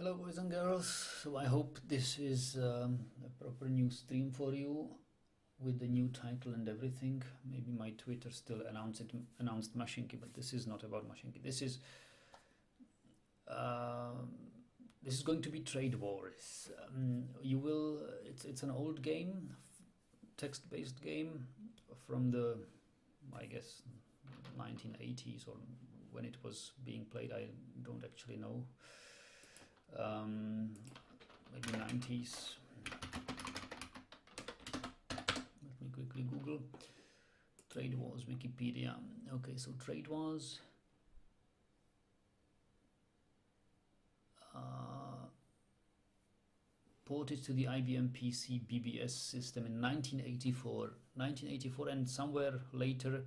Hello boys and girls, so I hope this is a proper new stream for you with the new title and everything. Maybe my Twitter still announced Mashinki, but this is not about Mashinki. This is going to be TradeWars. It's an old game, text-based game from the, I guess, 1980s or when it was being played. I don't actually know. Maybe 90s. Let me quickly Google TradeWars Wikipedia. Okay, so TradeWars ported to the IBM PC BBS system in 1984, and somewhere later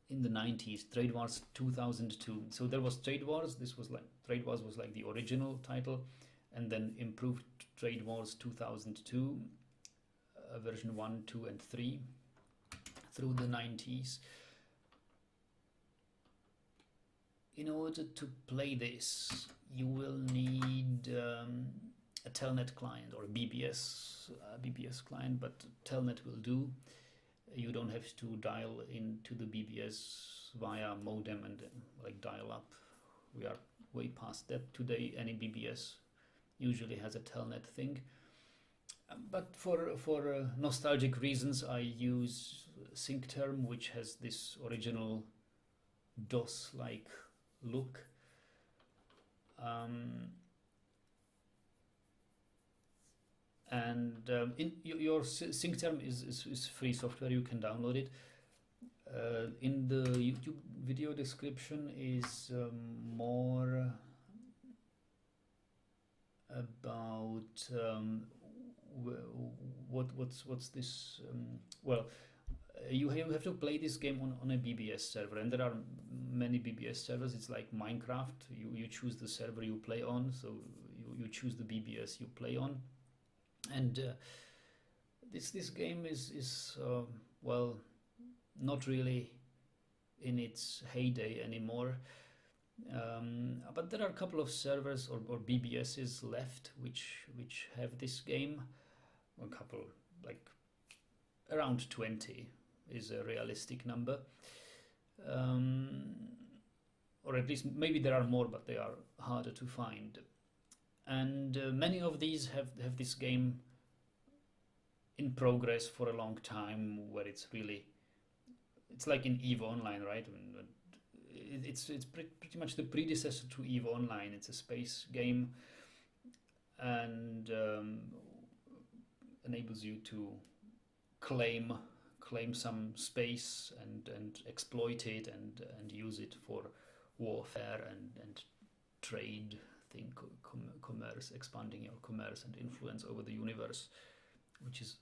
in the 90s, TradeWars 2002. So there was TradeWars. TradeWars was like the original title, and then improved TradeWars 2002, version 1, 2, and 3 through the 90s. In order to play this, you will need a Telnet client or a BBS client, but Telnet will do. You don't have to dial into the BBS via modem and like dial up. We are way past that today. Any BBS usually has a Telnet thing. But for nostalgic reasons, I use SyncTerm, which has this original DOS-like look. Your SyncTerm is free software. You can download it. In the YouTube video description is more about what's this. Well, you have to play this game on a BBS server, and there are many BBS servers. It's like Minecraft. You choose the server you play on, so you choose the BBS you play on. And this game is well, not really in its heyday anymore, but there are a couple of servers or BBSs left which have this game. A couple, like around 20 is a realistic number, or at least maybe there are more, but they are harder to find. And many of these have this game in progress for a long time, where it's like in EVE Online, right? It's pretty much the predecessor to EVE Online. It's a space game, and enables you to claim some space and exploit it and use it for warfare and trade. Commerce, expanding your commerce and influence over the universe, which is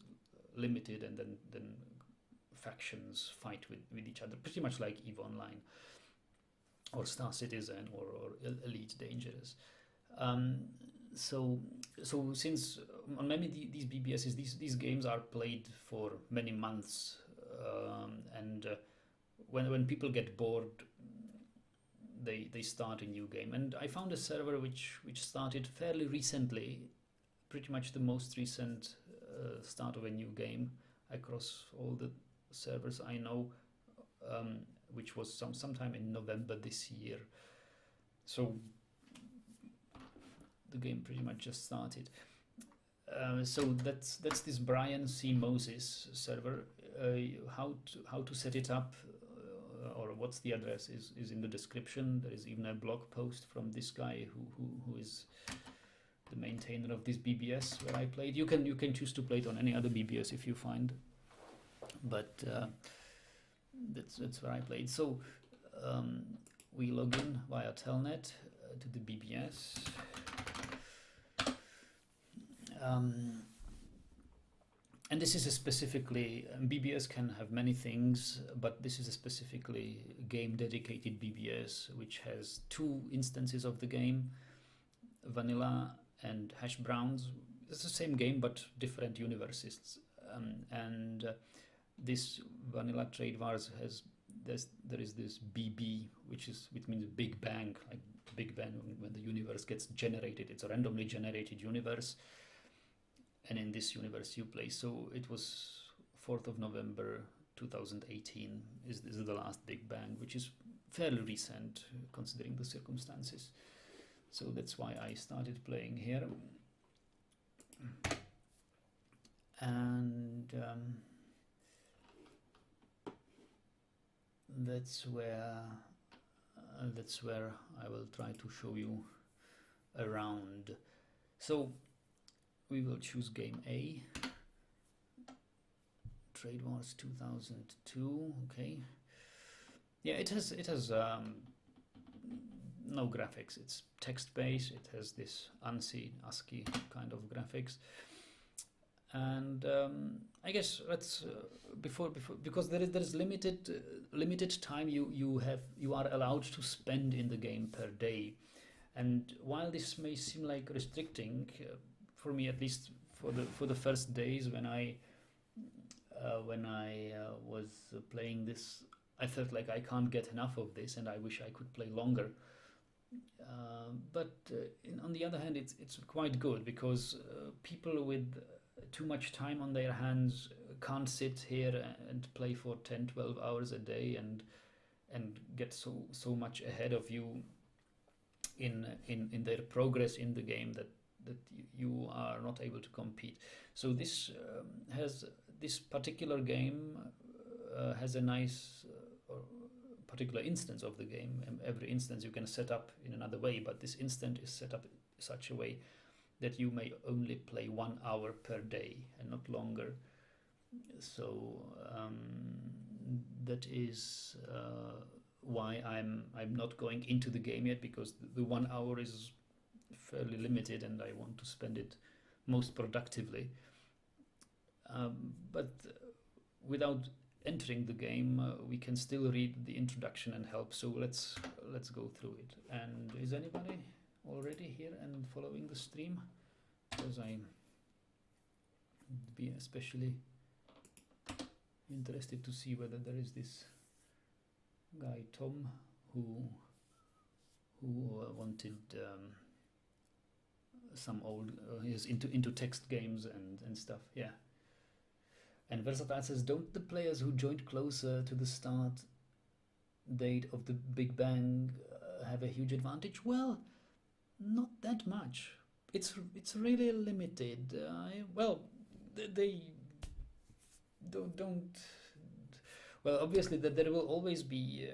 limited, and then factions fight with each other, pretty much like EVE Online or Star Citizen or Elite Dangerous. So since on many these BBSs, these games are played for many months, and when people get bored, they start a new game. And I found a server which started fairly recently, pretty much the most recent start of a new game across all the servers I know, which was sometime in November this year. So the game pretty much just started. So that's this Brian C Moses server. How to set it up, or what's the address is in the description. There is even a blog post from this guy who is the maintainer of this BBS where I played. You can choose to play it on any other BBS if you find, but that's where I played. So we log in via Telnet to the BBS. And this is a specifically, BBS can have many things, but this is a specifically game dedicated BBS, which has 2 instances of the game, vanilla and hash browns. It's the same game, but different universes. And this vanilla TradeWars has there is this BB, which means Big Bang, like Big Bang when the universe gets generated. It's a randomly generated universe, and in this universe you play. So it was 4th of November 2018 is the last Big Bang, which is fairly recent considering the circumstances. So that's why I started playing here. And that's where I will try to show you around. So we will choose game A, TradeWars 2002. Okay. Yeah, it has no graphics. It's text-based. It has this ASCII kind of graphics. And I guess let's before because there is limited time you are allowed to spend in the game per day, and while this may seem like restricting, for me at least for the first days when I was playing this, I felt like I can't get enough of this, and I wish I could play longer. But on the other hand, it's quite good because people with too much time on their hands can't sit here and play for 10-12 hours a day and get so much ahead of you in their progress in the game that you are not able to compete. So this particular game has a nice particular instance of the game. Every instance you can set up in another way, but this instance is set up in such a way that you may only play 1 hour per day and not longer. So that is why I'm not going into the game yet, because the 1 hour is fairly limited and I want to spend it most productively. But without entering the game, we can still read the introduction and help. So let's go through it. And is anybody already here and following the stream? Because I would be especially interested to see whether there is this guy Tom who wanted some old is into text games and stuff. Yeah. And Versatile says, don't the players who joined closer to the start date of the Big Bang have a huge advantage? Well, not that much. It's really limited. They don't. Well, obviously that there will always be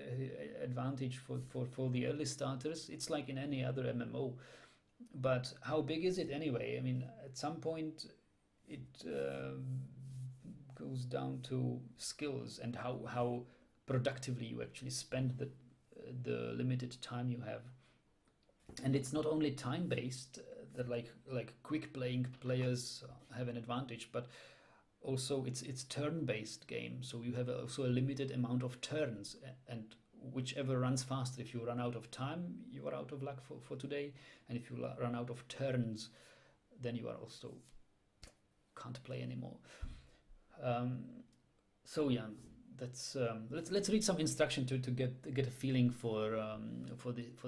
advantage for the early starters. It's like in any other MMO. But how big is it anyway? I mean, at some point it goes down to skills and how productively you actually spend the limited time you have. And it's not only time based that like quick playing players have an advantage, but also it's turn based game. So you have also a limited amount of turns, and whichever runs faster. If you run out of time, you are out of luck for today, and if you run out of turns, then you are also can't play anymore. So yeah, that's let's read some instruction to get a feeling for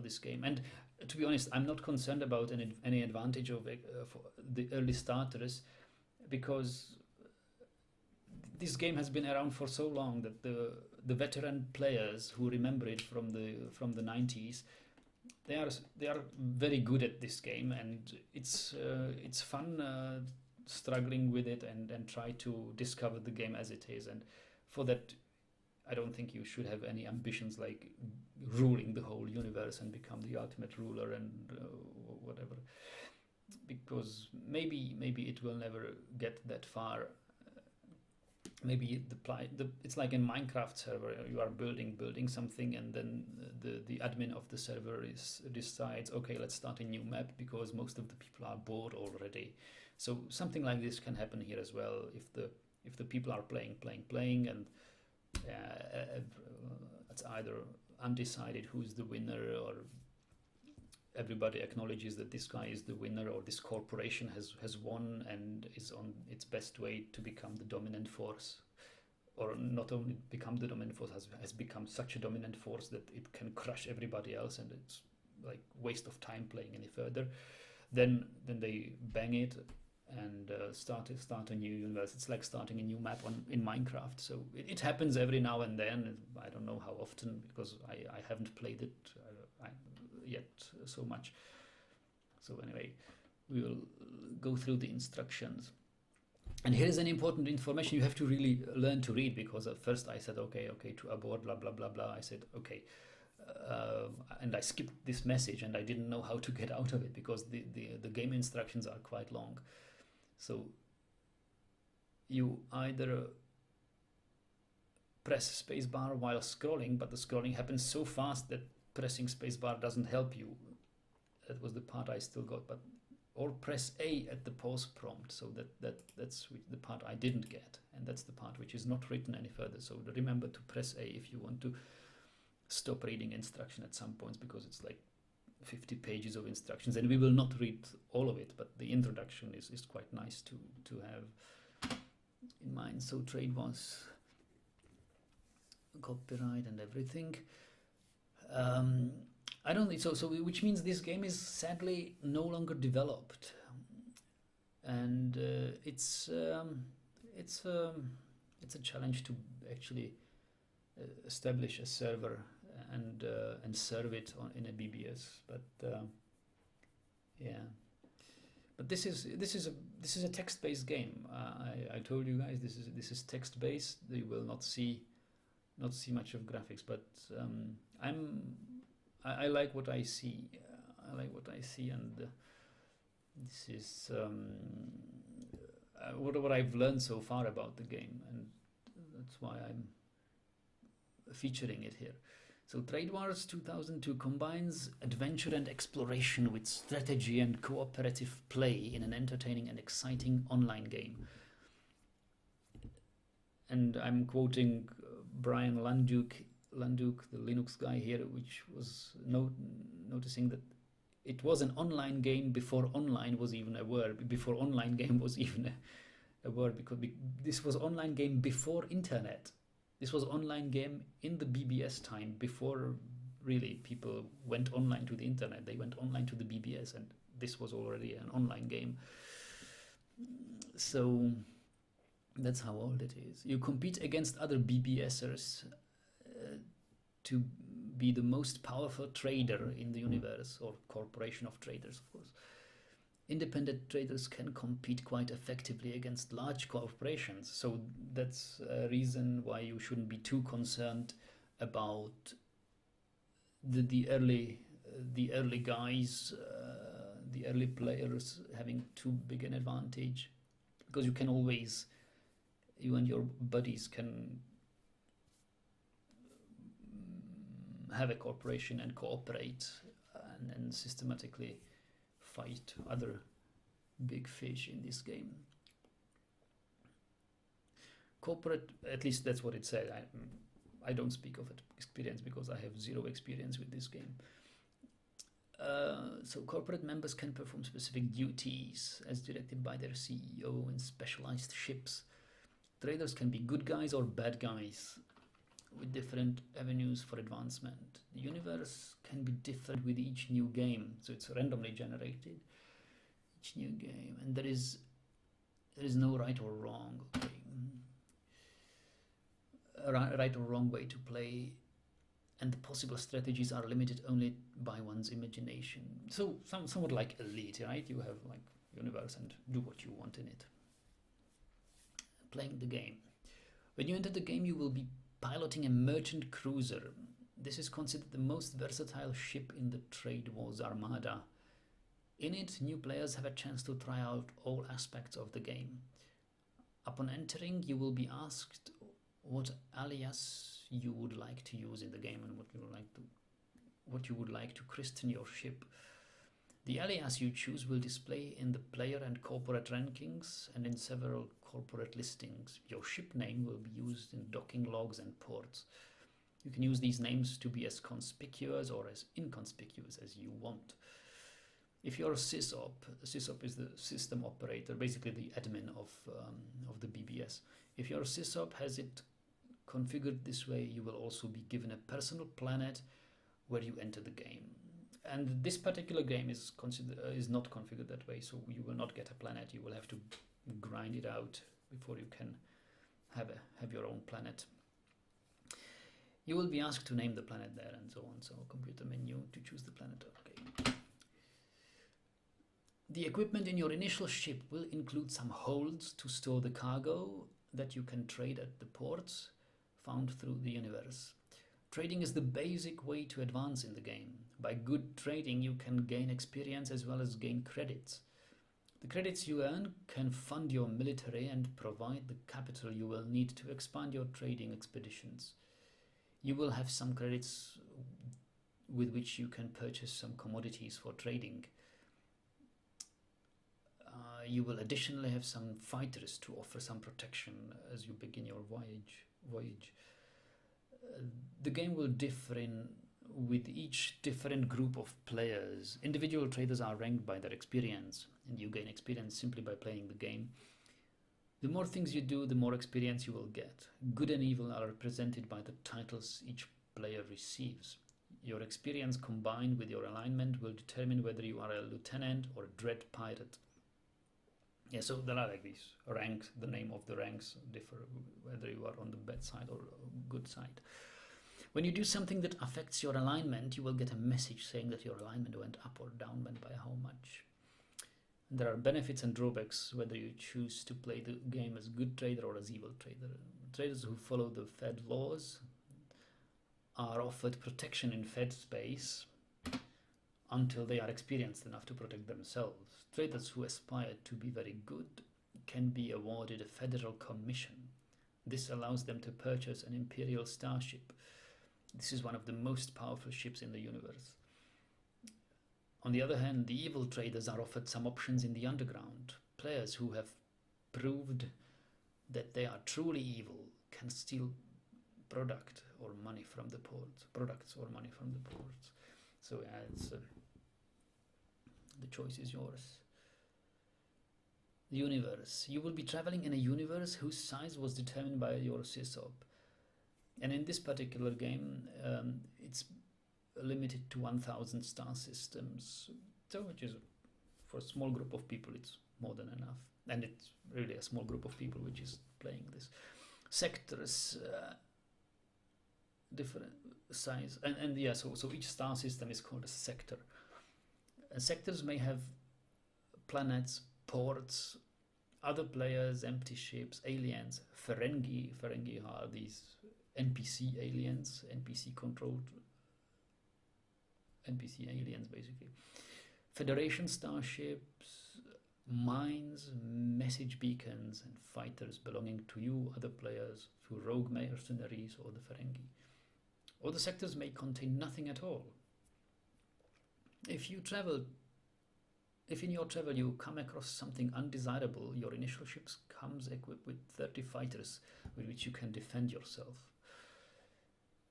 this game. And to be honest, I'm not concerned about any advantage of for the early starters, because this game has been around for so long that the veteran players who remember it from the 90s, they are very good at this game, and it's fun struggling with it and try to discover the game as it is. And for that, I don't think you should have any ambitions like ruling the whole universe and become the ultimate ruler and whatever, because maybe it will never get that far. Maybe it's like in Minecraft server, you are building something, and then the admin of the server decides, okay, let's start a new map because most of the people are bored already. So something like this can happen here as well if the people are playing, and it's either undecided who's the winner, or everybody acknowledges that this guy is the winner, or this corporation has won and is on its best way to become the dominant force or not only become the dominant force, has become such a dominant force that it can crush everybody else, and it's like waste of time playing any further. Then they bang it and start a new universe. It's like starting a new map in Minecraft. So it happens every now and then. I don't know how often, because I haven't played it yet so much. So anyway, we will go through the instructions. And here is an important information you have to really learn to read, because at first I said, okay, to abort, blah, blah, blah, blah. I said, okay. And I skipped this message, and I didn't know how to get out of it, because the game instructions are quite long. So you either press spacebar while scrolling, but the scrolling happens so fast that pressing spacebar doesn't help you. That was the part I still got, or press A at the pause prompt. So that's the part I didn't get, and that's the part which is not written any further. So remember to press A if you want to stop reading instruction at some points, because it's like 50 pages of instructions, and we will not read all of it, but the introduction is quite nice to have in mind. So TradeWars, copyright and everything. I don't think so. Which means this game is sadly no longer developed, and it's a challenge to actually establish a server and serve it in a BBS. But yeah, but this is a text-based game. I told you guys this is text-based. You will not see much of graphics, but I like what I see. I like what I see, and this is what I've learned so far about the game, and that's why I'm featuring it here. So TradeWars 2002 combines adventure and exploration with strategy and cooperative play in an entertaining and exciting online game. And I'm quoting Brian Landuke, the Linux guy here, which was noticing that it was an online game before online was even a word, before online game was even a word, because this was online game before internet. This was online game in the BBS time, before really people went online to the internet. They went online to the BBS, and this was already an online game. So that's how old it is. You compete against other BBSers to be the most powerful trader in the universe, or corporation of traders, of course. Independent traders can compete quite effectively against large corporations, so that's a reason why you shouldn't be too concerned about the early guys, the early players having too big an advantage, because you can always, you and your buddies can have a corporation and cooperate and systematically fight other big fish in this game. Corporate, at least that's what it said. I don't speak of experience, because I have zero experience with this game. So corporate members can perform specific duties as directed by their CEO in specialized ships. Traders can be good guys or bad guys, with different avenues for advancement. The universe can be different with each new game, so it's randomly generated, each new game, and there is no right or wrong. Okay. Right or wrong way to play, and the possible strategies are limited only by one's imagination. So somewhat like Elite, right? You have like universe and do what you want in it. Playing the game. When you enter the game, you will be piloting a merchant cruiser. This is considered the most versatile ship in the TradeWars armada. In it, new players have a chance to try out all aspects of the game. Upon entering, you will be asked what alias you would like to use in the game, and what you would like to christen your ship. The alias you choose will display in the player and corporate rankings and in several corporate listings. Your ship name will be used in docking logs and ports. You can use these names to be as conspicuous or as inconspicuous as you want. If you're a sysop is the system operator, basically the admin of the BBS. If your sysop has it Configured this way, you will also be given a personal planet where you enter the game. And this particular game is not configured that way, so you will not get a planet. You will have to grind it out before you can have your own planet. You will be asked to name the planet there and so on. So computer menu to choose the planet. Okay. The equipment in your initial ship will include some holds to store the cargo that you can trade at the ports found through the universe. Trading is the basic way to advance in the game. By good trading, you can gain experience as well as gain credits. The credits you earn can fund your military and provide the capital you will need to expand your trading expeditions. You will have some credits with which you can purchase some commodities for trading. You will additionally have some fighters to offer some protection as you begin your voyage. The game will differ with each different group of players. Individual traders are ranked by their experience, and you gain experience simply by playing the game. The more things you do, the more experience you will get. Good and evil are represented by the titles each player receives. Your experience combined with your alignment will determine whether you are a lieutenant or a dread pirate. Yeah, so there are like these ranks. The name of the ranks differ whether you are on the bad side or good side. When you do something that affects your alignment, you will get a message saying that your alignment went up or down, and by how much. And there are benefits and drawbacks whether you choose to play the game as good trader or as evil trader. Traders who follow the Fed laws are offered protection in Fed space until they are experienced enough to protect themselves. Traders who aspire to be very good can be awarded a federal commission. This allows them to purchase an Imperial starship. This is one of the most powerful ships in the universe. On the other hand, the evil traders are offered some options in the underground. Players who have proved that they are truly evil can steal products or money from the ports. So the choice is yours. The universe. You will be traveling in a universe whose size was determined by your sysop. And in this particular game, it's limited to 1,000 star systems. So which is, for a small group of people, it's more than enough. And it's really a small group of people which is playing this. Sectors, different size. And yeah, so each star system is called a sector. Sectors may have planets, ports, other players, empty ships, aliens, Ferengi. Ferengi are these NPC aliens, NPC aliens basically. Federation starships, mines, message beacons, and fighters belonging to you, other players, through rogue mercenaries or the Ferengi. Or the sectors may contain nothing at all. If in your travel you come across something undesirable, your initial ship comes equipped with 30 fighters with which you can defend yourself.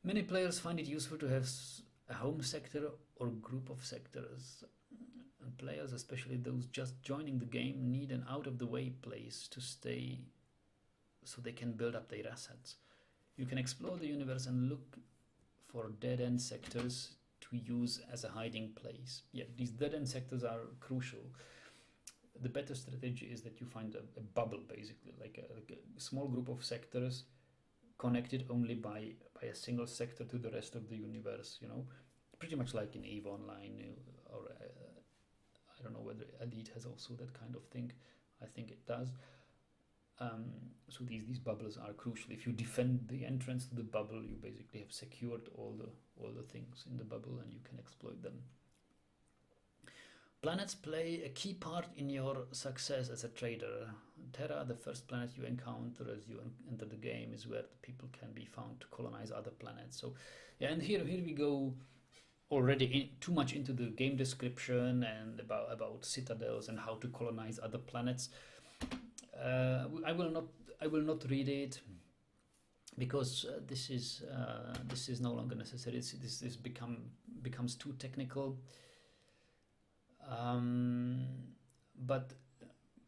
Many players find it useful to have a home sector or group of sectors. And players, especially those just joining the game, need an out-of-the-way place to stay so they can build up their assets. You can explore the universe and look for dead-end sectors to use as a hiding place. Yeah, these dead-end sectors are crucial. The better strategy is that you find a bubble, basically, like a small group of sectors connected only by a single sector to the rest of the universe, you know, pretty much like in EVE Online, or I don't know whether Elite has also that kind of thing. I think it does. So these bubbles are crucial. If you defend the entrance to the bubble, you basically have secured all the things in the bubble, and you can exploit them. Planets play a key part in your success as a trader. Terra, the first planet you encounter as you enter the game, is where the people can be found to colonize other planets. So, yeah, and here we go already too much into the game description and about citadels and how to colonize other planets. I will not read it because this is no longer necessary. This becomes too technical. But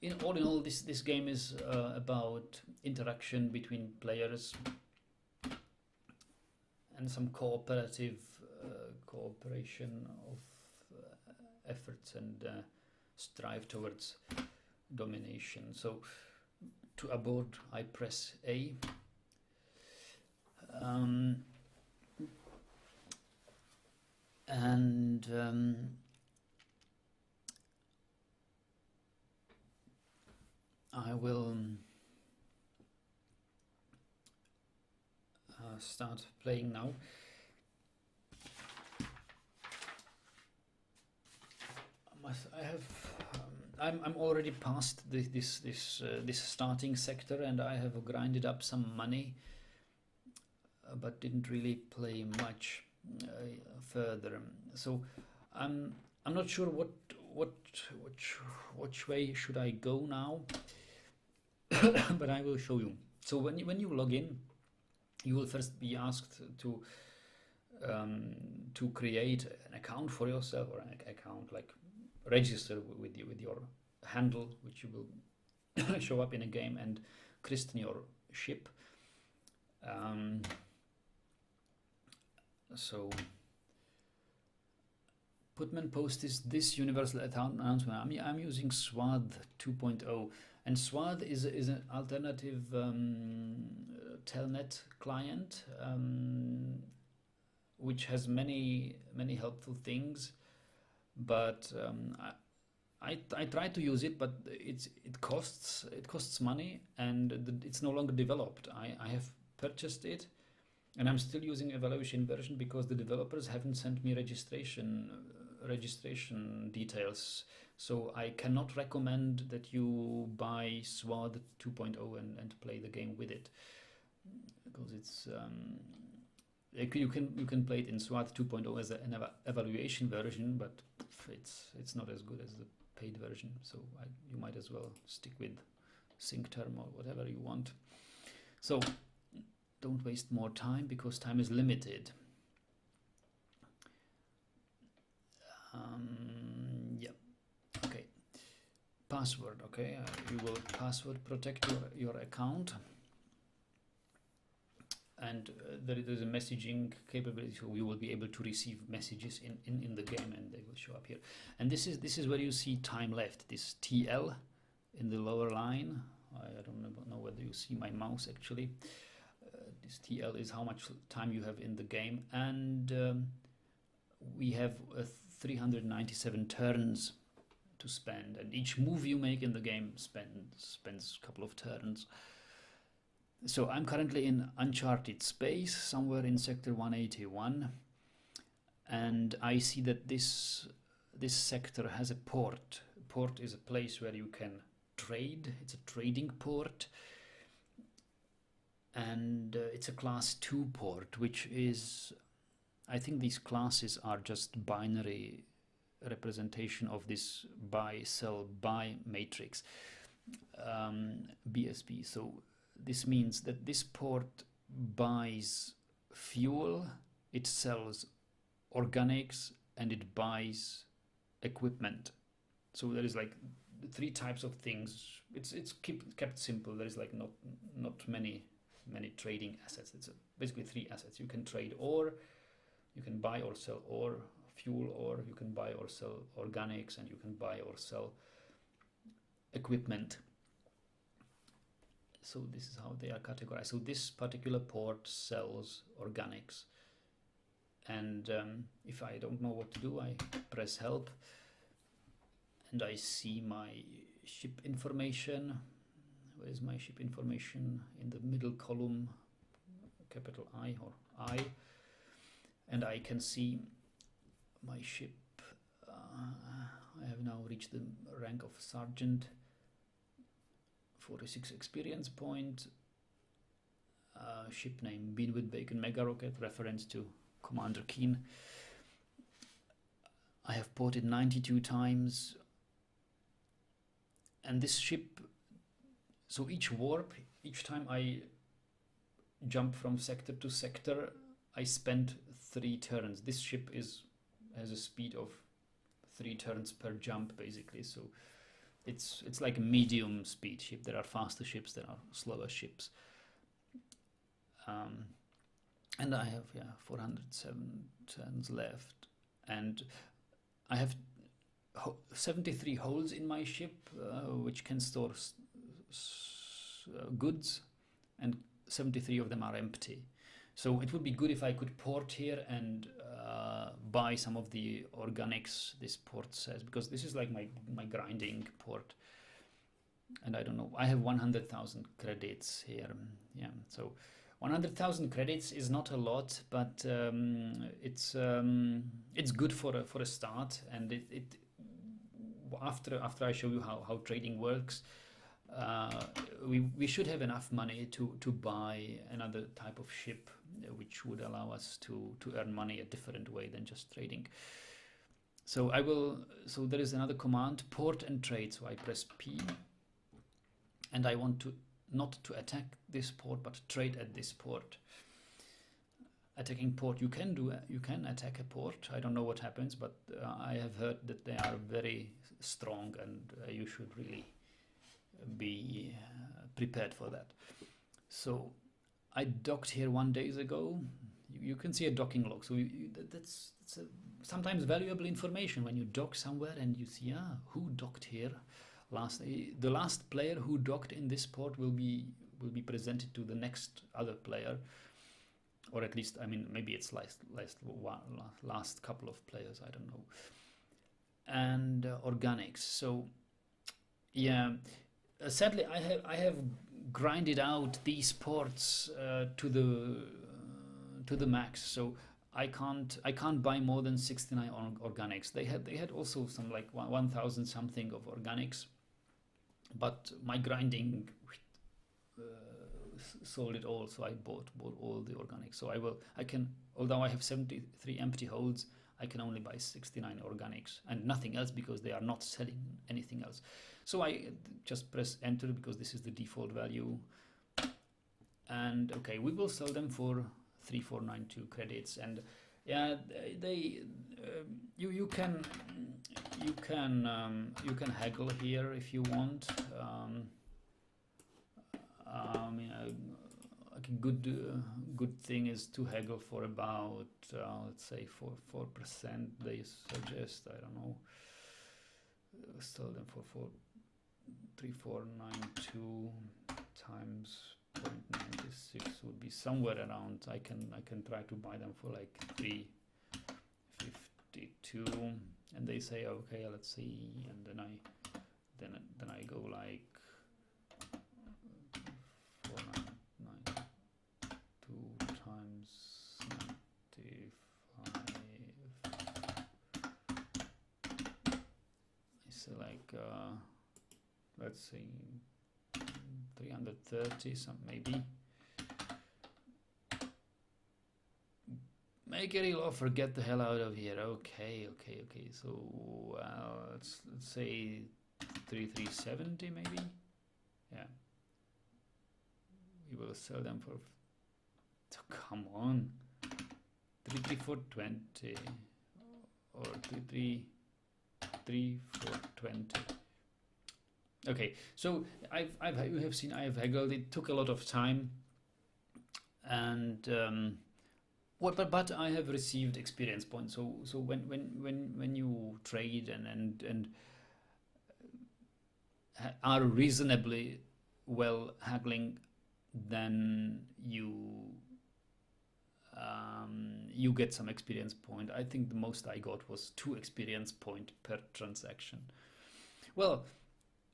in all, this game is about interaction between players. and some cooperative cooperation of efforts and strive towards domination. So to abort, I press A. I will start playing now. I'm already past this starting sector, and I have grinded up some money, but didn't really play much further. So I'm not sure which way should I go now, but I will show you. So when you log in, you will first be asked to create an account for yourself, or an account, like register with your handle, which you will show up in a game, and christen your ship. So Putman posted this universal announcement. I'm using Swath 2.0, and Swath is an alternative telnet client, which has many helpful things, but I try to use it, but it costs money, and it's no longer developed. I have purchased it, and I'm still using evaluation version because the developers haven't sent me registration details. So I cannot recommend that you buy Swath 2.0 and play the game with it, because it's you can play it in Swath 2.0 as an evaluation version, but it's not as good as the paid version. So you might as well stick with SyncTerm or whatever you want. So don't waste more time, because time is limited. Yeah. Okay. Password. Okay. You will password protect your account. And there is a messaging capability, so you will be able to receive messages in the game, and they will show up here. And this is where you see time left, this TL in the lower line. I don't know whether you see my mouse actually. This TL is how much time you have in the game, and we have 397 turns to spend, and each move you make in the game spends a couple of turns. So I'm currently in uncharted space, somewhere in sector 181, and I see that this sector has a port. A port is a place where you can trade. It's a trading port, and it's a class 2 port, which is, I think these classes are just binary representation of this buy, sell, buy matrix, BSB. So this means that this port buys fuel, it sells organics, and it buys equipment. So there is like 3 types of things. It's kept simple. There is like not many trading assets. It's basically 3 assets. You can trade ore, you can buy or sell ore, fuel, or you can buy or sell organics, and you can buy or sell equipment. So this is how they are categorized. So this particular port sells organics, and if I don't know what to do, I press help, and I see my ship information. Where is my ship information? In the middle column, capital I or I, and I can see my ship. I have now reached the rank of sergeant, 46 experience point, ship name Beanwood Bacon Mega Rocket, reference to Commander Keen. I have ported 92 times, and this ship, so each warp, each time I jump from sector to sector, I spend 3 turns. This ship has a speed of 3 turns per jump, basically. So it's like a medium speed ship. There are faster ships, there are slower ships. And I have 407 turns left, and I have 73 holes in my ship, which can store goods, and 73 of them are empty. So it would be good if I could port here and buy some of the organics this port says, because this is like my grinding port. And I don't know, I have 100,000 credits here. Yeah, so 100,000 credits is not a lot, but it's good for a start. And it after I show you how trading works, we should have enough money to buy another type of ship, which would allow us to earn money a different way than just trading. So so there is another command, port and trade. So I press P, and I want to not to attack this port, but trade at this port. Attacking port, you can attack a port. I don't know what happens, but I have heard that they are very strong, and you should really be prepared for that. So I docked here 1 day ago. You can see a docking log. So that's sometimes valuable information when you dock somewhere and you see who docked here last. The last player who docked in this port will be presented to the next other player, or at least, I mean, maybe it's last couple of players, I don't know. And organics. So yeah, sadly I have grinded out these ports to the max. So I can't buy more than 69 organics. They had also some like 1,000 something of organics, but my grinding sold it all. So I bought all the organics. So I can, although I have 73 empty holds, I can only buy 69 organics and nothing else, because they are not selling anything else. So I just press enter because this is the default value. And okay, we will sell them for 3,492 credits. And yeah, you can haggle here if you want. Like a good thing is to haggle for about let's say 4%. They suggest, I don't know, sell them for 3,492 times 0.96 would be somewhere around. I can try to buy them for like 352, and they say okay, let's see, and then I go like 492 times 95. I say like let's see, 330 some maybe. Make a real offer, get the hell out of here. Okay. So let's say 3,370 maybe. Yeah. We will sell them for. Oh, come on. 3,420 or 3,420. Okay, so you have seen I have haggled. It took a lot of time, and but I have received experience points. So when you trade and are reasonably well haggling, then you get some experience point. I think the most I got was 2 experience point per transaction. Well.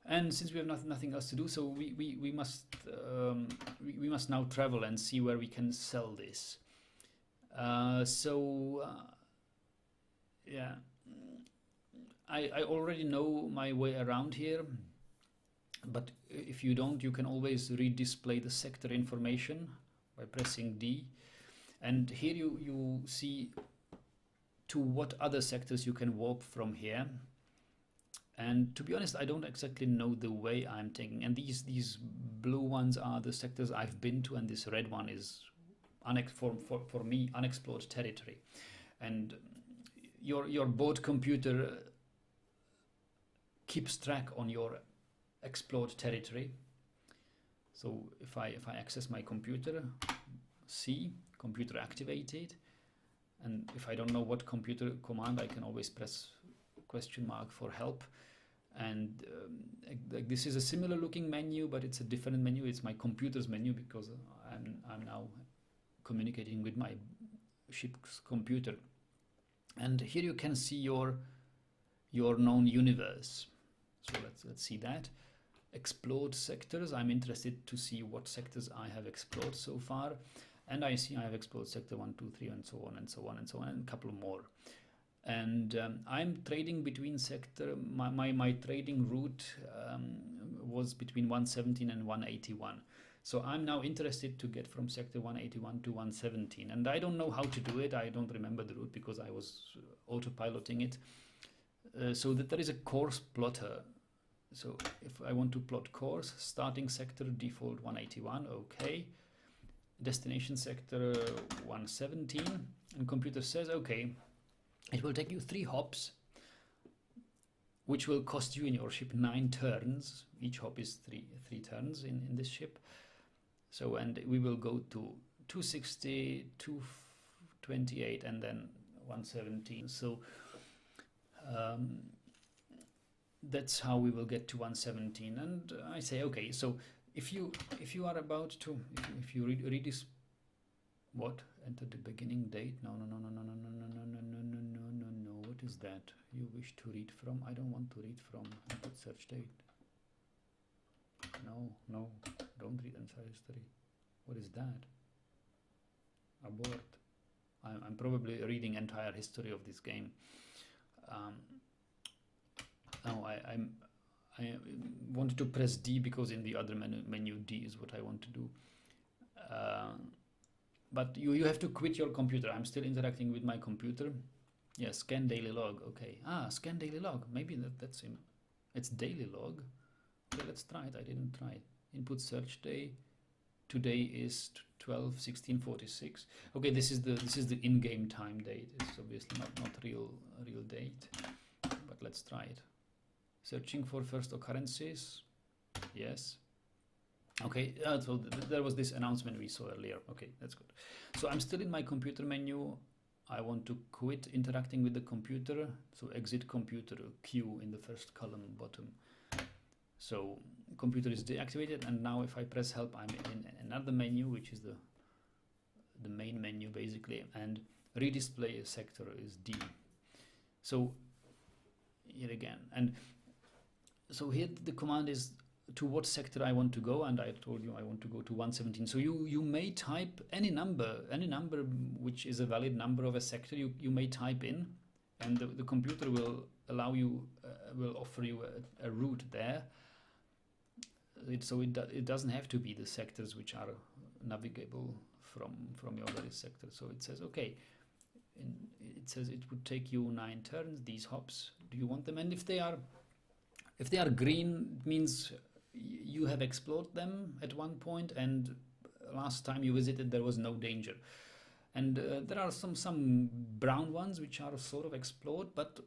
And since we have nothing else to do, so we must now travel and see where we can sell this. Yeah, I already know my way around here, but if you don't, you can always redisplay the sector information by pressing D, and here you see to what other sectors you can warp from here. And to be honest, I don't exactly know the way I'm taking. And these blue ones are the sectors I've been to, and this red one is for me unexplored territory. And your board computer keeps track on your explored territory. So if I access my computer, C, computer activated. And if I don't know what computer command, I can always press question mark for help. And this is a similar looking menu, but it's a different menu. It's my computer's menu, because I'm now communicating with my ship's computer. And here you can see your known universe. So let's see that. Explored sectors. I'm interested to see what sectors I have explored so far. And I see I have explored sector 1, 2, 3, and so on and so on and so on, and a couple more. And I'm trading between sector. My trading route was between 117 and 181. So I'm now interested to get from sector 181 to 117. And I don't know how to do it. I don't remember the route because I was autopiloting it. So that there is a course plotter. So if I want to plot course, starting sector default 181, okay. Destination sector 117, and computer says, okay, it will take you 3 hops, which will cost you in your ship 9 turns. Each hop is three turns in this ship. So, and we will go to 260, 228, and then 117. So that's how we will get to 117. And I say, okay, so if you are about to, if you read this, what, enter the beginning date? No, what is that you wish to read from? I don't want to read from. Input search date. No, don't read entire history. What is that? Abort. I'm probably reading entire history of this game. No, I wanted to press D because in the other menu D is what I want to do. But you have to quit your computer. I'm still interacting with my computer. Yeah, scan daily log. Okay. Scan daily log. Maybe that's him. It's daily log. Okay, let's try it. I didn't try it. Input search day. Today is 12/16/46. Okay, this is the in-game time date. It's obviously not real date. But let's try it. Searching for first occurrences. Yes. Okay, so there was this announcement we saw earlier. Okay, that's good. So I'm still in my computer menu. I want to quit interacting with the computer. So exit computer, Q in the first column bottom. So computer is deactivated, and now if I press help, I'm in another menu, which is the main menu basically, and redisplay sector is D. So here again, and so here the command is to what sector I want to go, and I told you I want to go to 117. So you may type any number which is a valid number of a sector. You may type in, and the computer will allow you, will offer you a route there. So it doesn't have to be the sectors which are navigable from your various sectors. So it says, okay, it says it would take you 9 turns, these hops. Do you want them? And if they are green, it means you have explored them at one point, and last time you visited there was no danger. And there are some brown ones which are sort of explored, but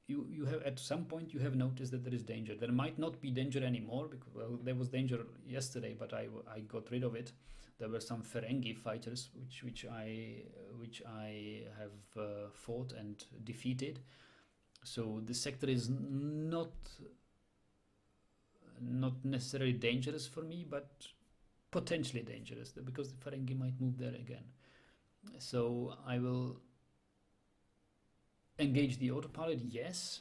you have at some point you have noticed that there is danger. There might not be danger anymore because, well, there was danger yesterday, but I got rid of it. There were some Ferengi fighters which I have fought and defeated. So the sector is not necessarily dangerous for me, but potentially dangerous because the Ferengi might move there again. So I will engage the autopilot, yes,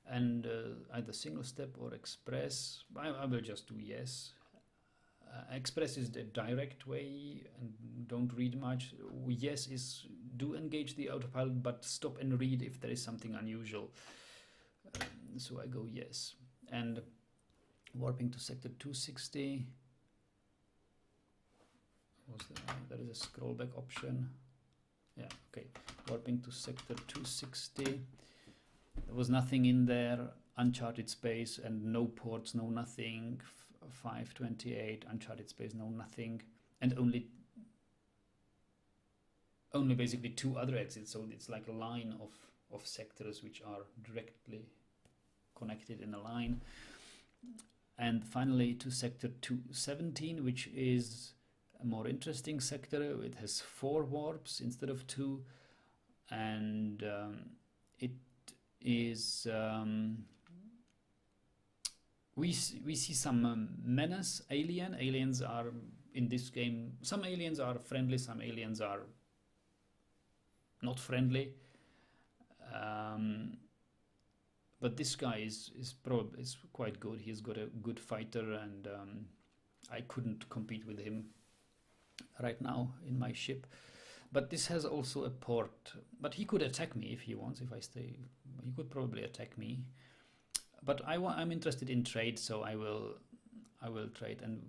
and either single step or express. I will just do yes. Express is the direct way and don't read much. Yes is do engage the autopilot, but stop and read if there is something unusual. So I go yes. And warping to sector 260. There is a scroll back option. Yeah, okay. Warping to sector 260. There was nothing in there. Uncharted space and no ports, no nothing. 528 uncharted space, no nothing, and only basically 2 other exits. So it's like a line of sectors which are directly connected in a line. And finally to sector 217, which is a more interesting sector. It has 4 warps instead of 2, and it is we see some menace aliens are in this game. Some aliens are friendly, some aliens are not friendly, but this guy is quite good. He's got a good fighter, and I couldn't compete with him right now in my ship. But this has also a port, but he could attack me if he wants. If I stay, he could probably attack me. But I'm interested in trade, so I will trade, and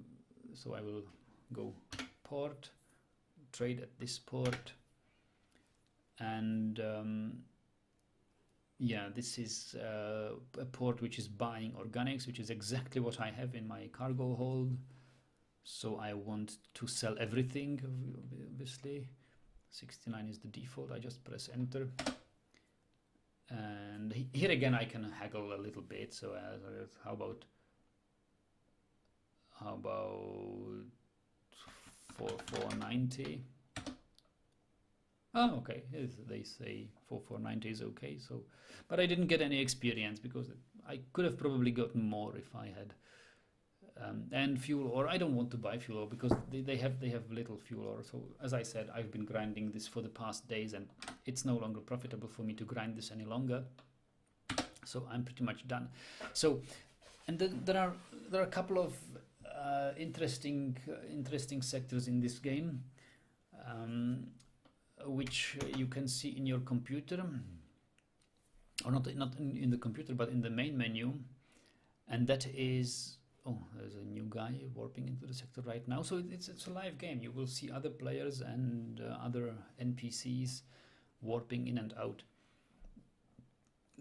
so I will go port, trade at this port, and yeah, this is a port which is buying organics, which is exactly what I have in my cargo hold. So I want to sell everything, obviously. 69 is the default. I just press enter, and here again I can haggle a little bit. So how about 4490? Oh, okay. They say 4490 is okay. So, but I didn't get any experience because I could have probably gotten more if I had. And fuel ore, I don't want to buy fuel ore because they have little fuel ore. So as I said, I've been grinding this for the past days, and it's no longer profitable for me to grind this any longer. So I'm pretty much done. So, and then there are a couple of interesting sectors in this game, which you can see in your computer, or not in the computer, but in the main menu, and that is. Oh, there's a new guy warping into the sector right now. So it's a live game. You will see other players and other NPCs warping in and out.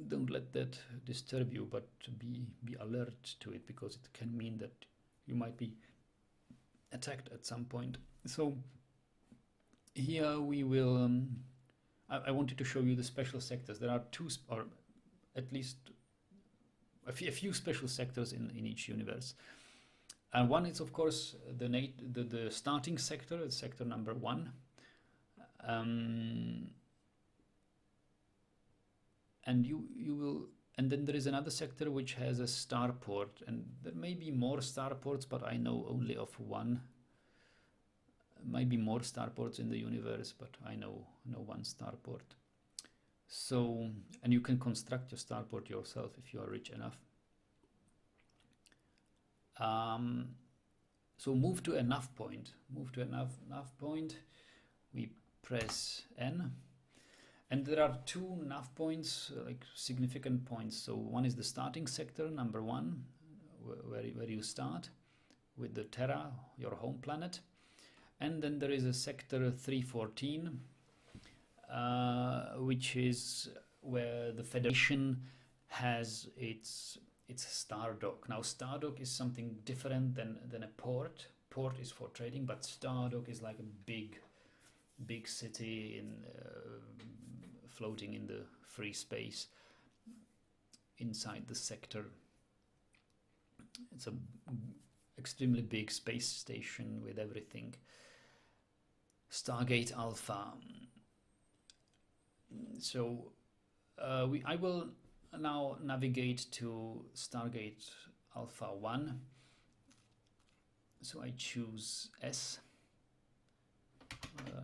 Don't let that disturb you, but be alert to it, because it can mean that you might be attacked at some point. So here we will. I wanted to show you the special sectors. There are 2, or at least a few special sectors in each universe, and one is of course the starting sector, sector number 1, and you will, and then there is another sector which has a starport, and there may be more starports, but I know only of one. Might be more starports in the universe, but I know one starport. So, and you can construct your starport yourself if you are rich enough. So move to a nav point. Move to a nav point. We press N, and there are 2 nav points, like significant points. So one is the starting sector, number 1, where you start with the Terra, your home planet, and then there is a sector 314. Which is where the Federation has its Stardock. Now Stardock is something different than a port. Port is for trading, but Stardock is like a big city in floating in the free space inside the sector. It's a extremely big space station with everything. Stargate Alpha. So I will now navigate to Stargate Alpha 1. So I choose S.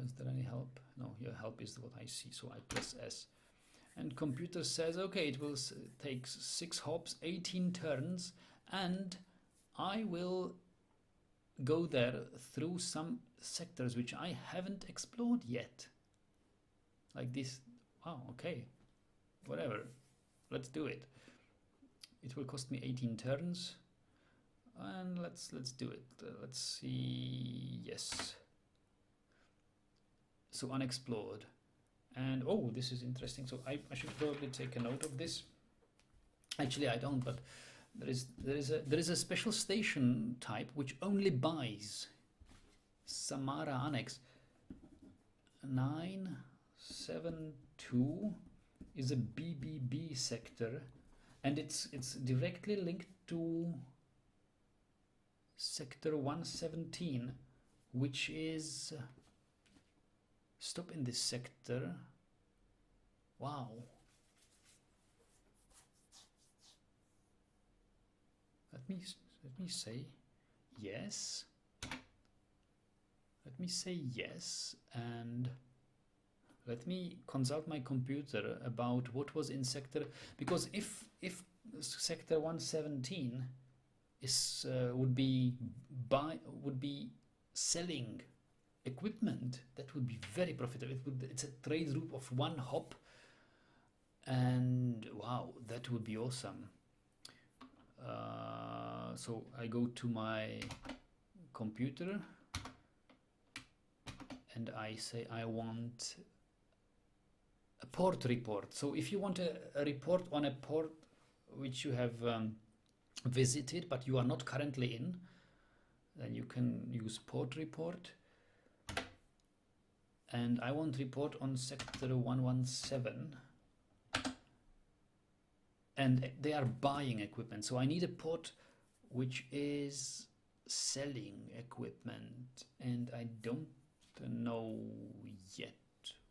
Is there any help? No, your help is what I see. So I press S. And computer says, okay, it will take 6 hops, 18 turns, and I will go there through some sectors which I haven't explored yet. Like this. Oh, okay, whatever, let's do it. It will cost me 18 turns, and let's do it. Let's see. Yes. So unexplored, and oh, this is interesting. So I should probably take a note of this. Actually, I don't, but there is a special station type which only buys Samara Annex 972 is a BBB sector, and it's directly linked to sector 117, which is stop in this sector. Wow. Let me say yes. Let me say yes, and let me consult my computer about what was in sector, because if sector 117 is would be selling equipment, that would be very profitable. It's a trade route of one hop, and wow, that would be awesome. So I go to my computer and I say I want a port report. So if you want a report on a port which you have visited but you are not currently in, then you can use port report. And I want report on sector 117. And they are buying equipment. So I need a port which is selling equipment. And I don't know yet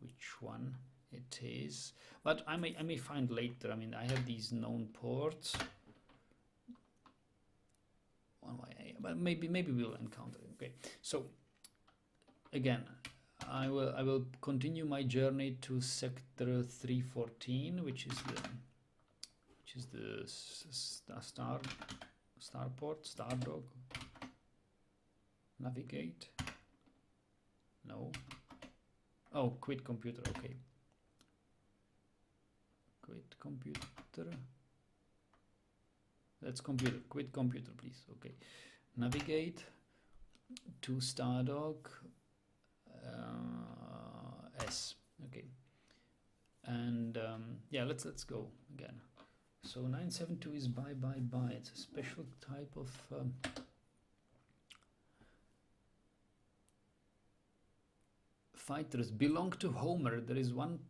which one it is. But I may find later. I mean, I have these known ports. But maybe we'll encounter it. Okay. So again, I will continue my journey to sector 314, which is the starport, stardog. Navigate. No. Oh, quit computer. Okay. Quit computer. That's computer. Quit computer, please. Okay. Navigate to stardog. S. Okay. And yeah, let's go again. So 972 is buy. It's a special type of fighters. Belong to Homer. There is one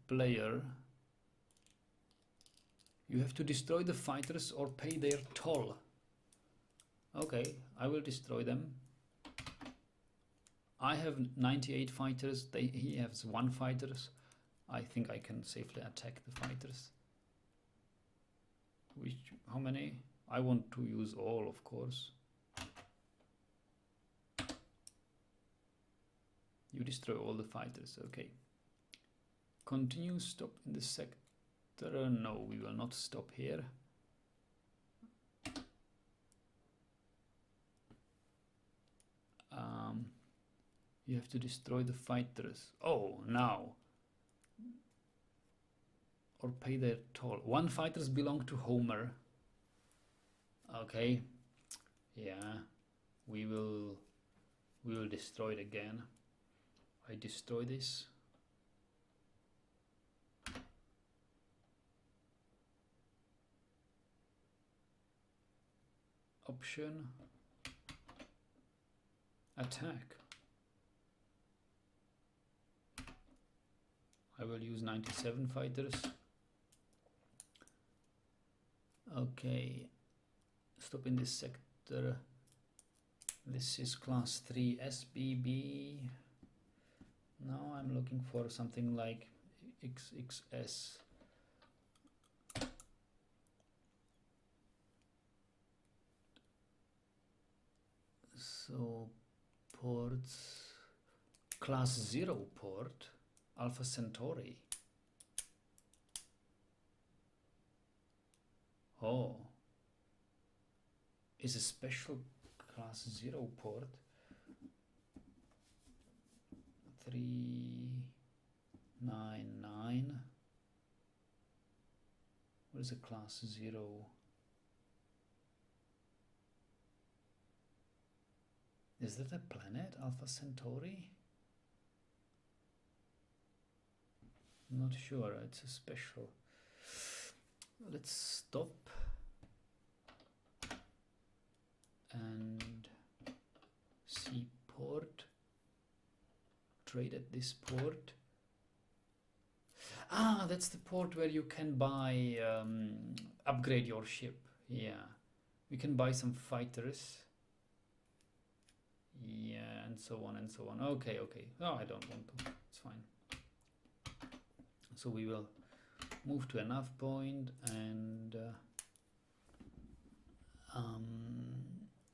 player. You have to destroy the fighters or pay their toll. Okay, I will destroy them. I have 98 fighters. He has 1 fighters. I think I can safely attack the fighters. How many? I want to use all, of course. You destroy all the fighters. Okay. Continue. Stop in the sector. No, we will not stop here. You have to destroy the fighters. Oh, now. Or pay their toll. 1 fighters belong to Homer. Okay. Yeah. We will destroy it again. I destroy this. Option. Attack. I will use 97 fighters. Okay. Stop in this sector. This is class 3 SBB. Now I'm looking for something like XXS. So ports, class 0 port, Alpha Centauri. Oh, is a special class 0 port. 399. What is a class 0? Is that a planet, Alpha Centauri? Not sure, it's a special. Let's stop and see port. Trade at this port. Ah, that's the port where you can buy, upgrade your ship. Yeah, we can buy some fighters. Yeah, and so on and so on. Okay, okay. No, I don't want to. It's fine. So we will move to a nav point, and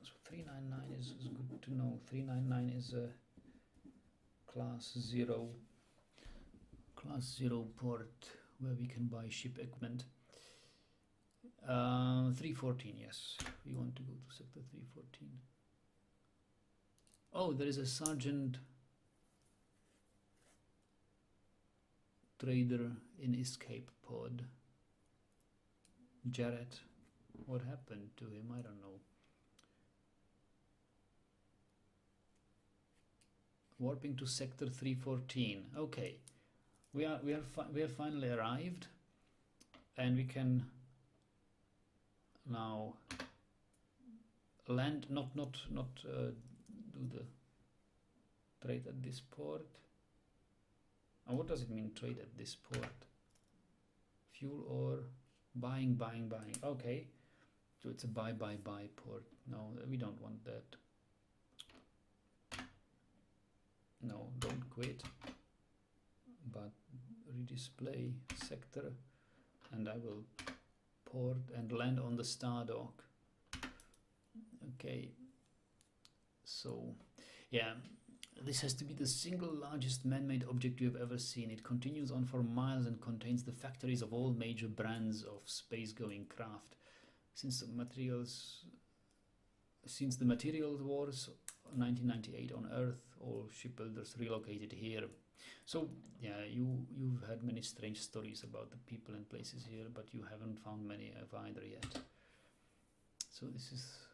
so 399 is good to know. 399 is a class 0 port where we can buy ship equipment. 314, yes, we want to go to sector 314. Oh, there is a sergeant trader in escape pod. Jarrett, what happened to him? I don't know. Warping to sector 314. Okay, we have finally arrived, and we can now land. Not do the trade at this port. And what does it mean, trade at this port? Fuel or buying. Okay, so it's a buy port. No, we don't want that. No, don't quit, but redisplay sector, and I will port and land on the star dock. Okay, so yeah, this has to be the single largest man-made object you have ever seen. It continues on for miles and contains the factories of all major brands of space-going craft. Since the materials wars 1998 on Earth, all shipbuilders relocated here. So yeah, you've heard many strange stories about the people and places here, but you haven't found many of either yet. So this is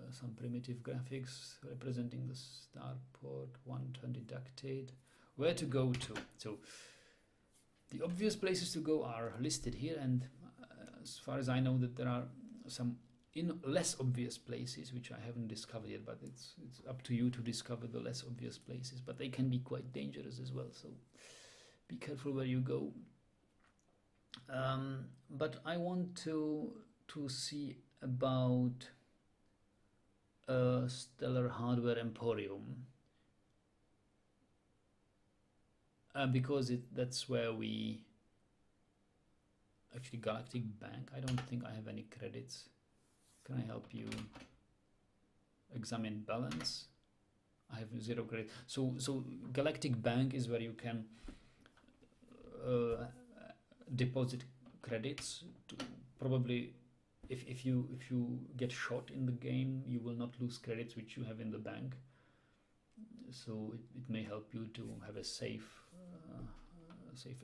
some primitive graphics representing the starport. 1 turn deducted. Where to go to? So the obvious places to go are listed here, and as far as I know, that there are some in less obvious places which I haven't discovered yet, but it's up to you to discover the less obvious places, but they can be quite dangerous as well, so be careful where you go. But I want to see about Stellar Hardware Emporium, because that's where we actually Galactic Bank. I don't think I have any credits. Can I help you? Examine balance. I have 0 credit. So Galactic Bank is where you can deposit credits. Probably, if you get shot in the game, you will not lose credits which you have in the bank. So it may help you to have a safe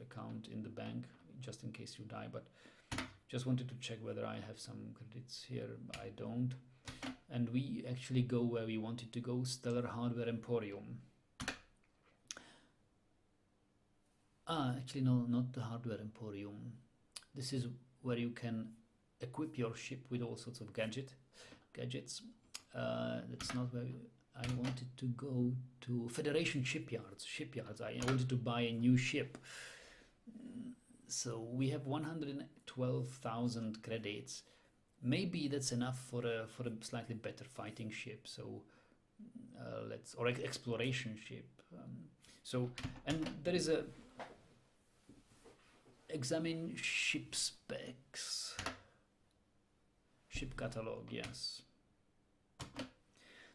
account in the bank just in case you die. But just wanted to check whether I have some credits here. I don't. And we actually go where we wanted to go, Stellar Hardware Emporium. Actually no, not the Hardware Emporium. This is where you can equip your ship with all sorts of gadgets. That's not where I wanted to go. To Federation Shipyards. I wanted to buy a new ship. So we have 112,000 credits. Maybe that's enough for a slightly better fighting ship. So or exploration ship. And there is a examine ship specs, ship catalog. Yes.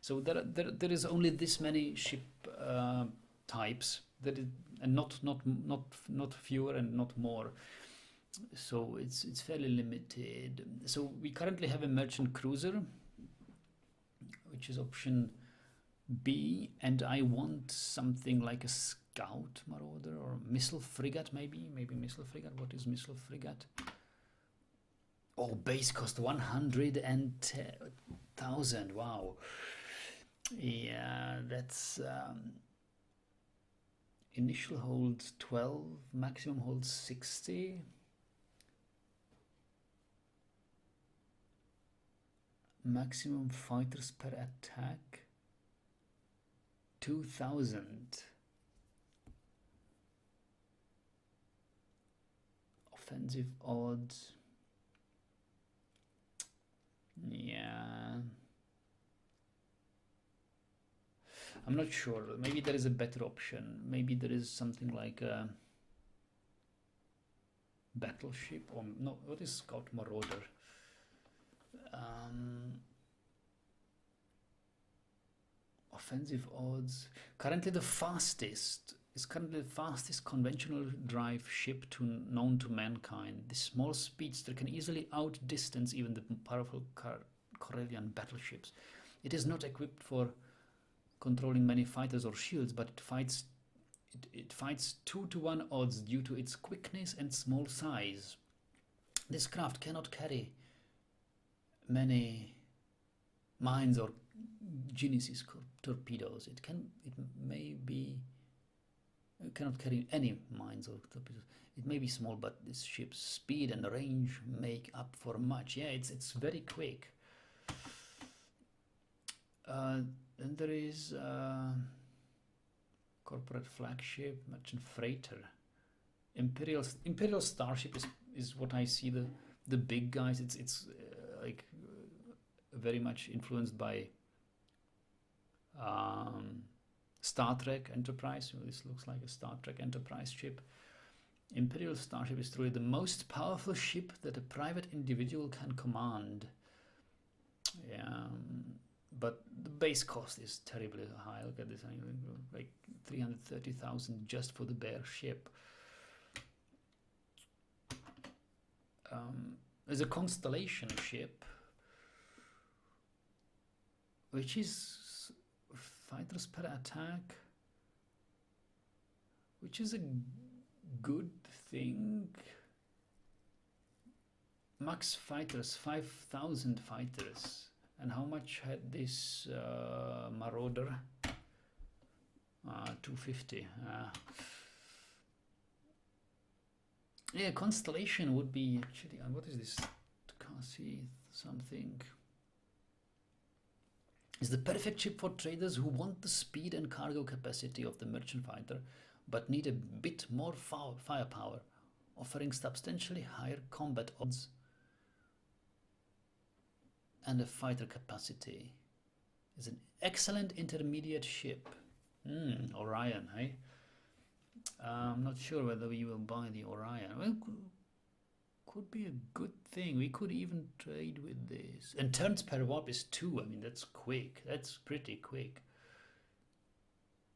So there is only this many ship types. And not fewer and not more, so it's fairly limited. So we currently have a merchant cruiser, which is option B, and I want something like a scout marauder or missile frigate, maybe missile frigate. What is missile frigate? Oh, base cost 110,000. Wow. Yeah, that's initial holds 12, maximum holds 60. Maximum fighters per attack 2,000. Offensive odds. Yeah. I'm not sure. Maybe there is a better option. Maybe there is something like a battleship, or no, what is Scout Marauder? Offensive odds. Currently the fastest conventional drive ship known to mankind. This small speedster can easily outdistance even the powerful Corellian battleships. It is not equipped for controlling many fighters or shields, but it fights 2-to-1 odds due to its quickness and small size. This craft cannot carry many mines or Genesis torpedoes. It cannot carry any mines or torpedoes. It may be small, but this ship's speed and range make up for much. Yeah, it's very quick. And there is corporate flagship, merchant freighter, Imperial Starship is what I see the big guys. It's like very much influenced by Star Trek Enterprise. So this looks like a Star Trek Enterprise ship. Imperial Starship is truly the most powerful ship that a private individual can command. Yeah, but the base cost is terribly high. Look at this, like 330,000 just for the bare ship. There's a Constellation ship, which is fighters per attack, which is a good thing. Max fighters, 5,000 fighters. And how much had this Marauder? 250. Yeah, Constellation would be actually. What is this? Can't see something. Is the perfect ship for traders who want the speed and cargo capacity of the merchant fighter, but need a bit more firepower, offering substantially higher combat odds and a fighter capacity. Is an excellent intermediate ship. Orion, hey? I'm not sure whether we will buy the Orion. Well, could be a good thing. We could even trade with this. And turns per warp is 2. I mean, that's quick. That's pretty quick.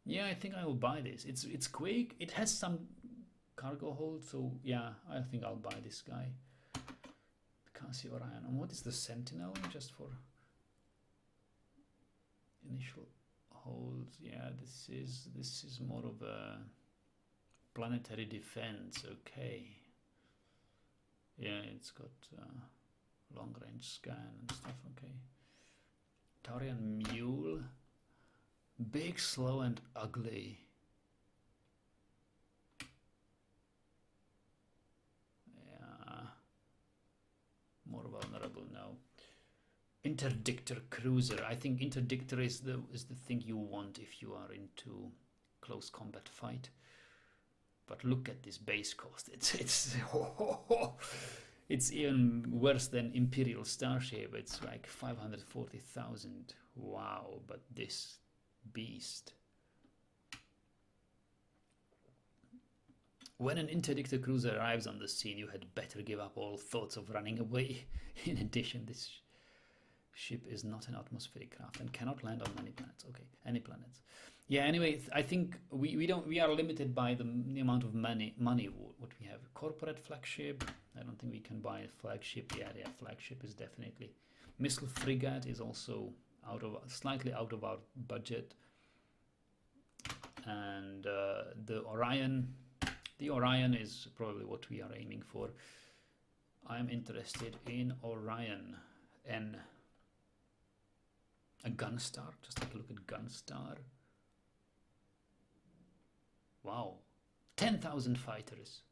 Yeah, I think I will buy this. It's quick. It has some cargo hold, so yeah, I think I'll buy this guy. Can't see Orion. And what is the Sentinel? Just for initial holds. Yeah, this is more of a planetary defense. Okay. Yeah, it's got long range scan and stuff. Okay. Taurian Mule. Big, slow, and ugly. Yeah. More vulnerable now. Interdictor Cruiser. I think Interdictor is the thing you want if you are into close combat fight. But look at this base cost. It's even worse than Imperial Starship. It's like 540,000. Wow! But this beast. When an interdictor cruiser arrives on the scene, you had better give up all thoughts of running away. In addition, this ship is not an atmospheric craft and cannot land on many planets. Okay, any planets. Yeah. Anyway, I think we are limited by the amount of money what we have. Corporate flagship. I don't think we can buy a flagship. Yeah, flagship is definitely. Missile frigate is also slightly out of our budget. And the Orion. The Orion is probably what we are aiming for. I'm interested in Orion and a Gunstar. Just take a look at Gunstar. Wow, 10,000 fighters.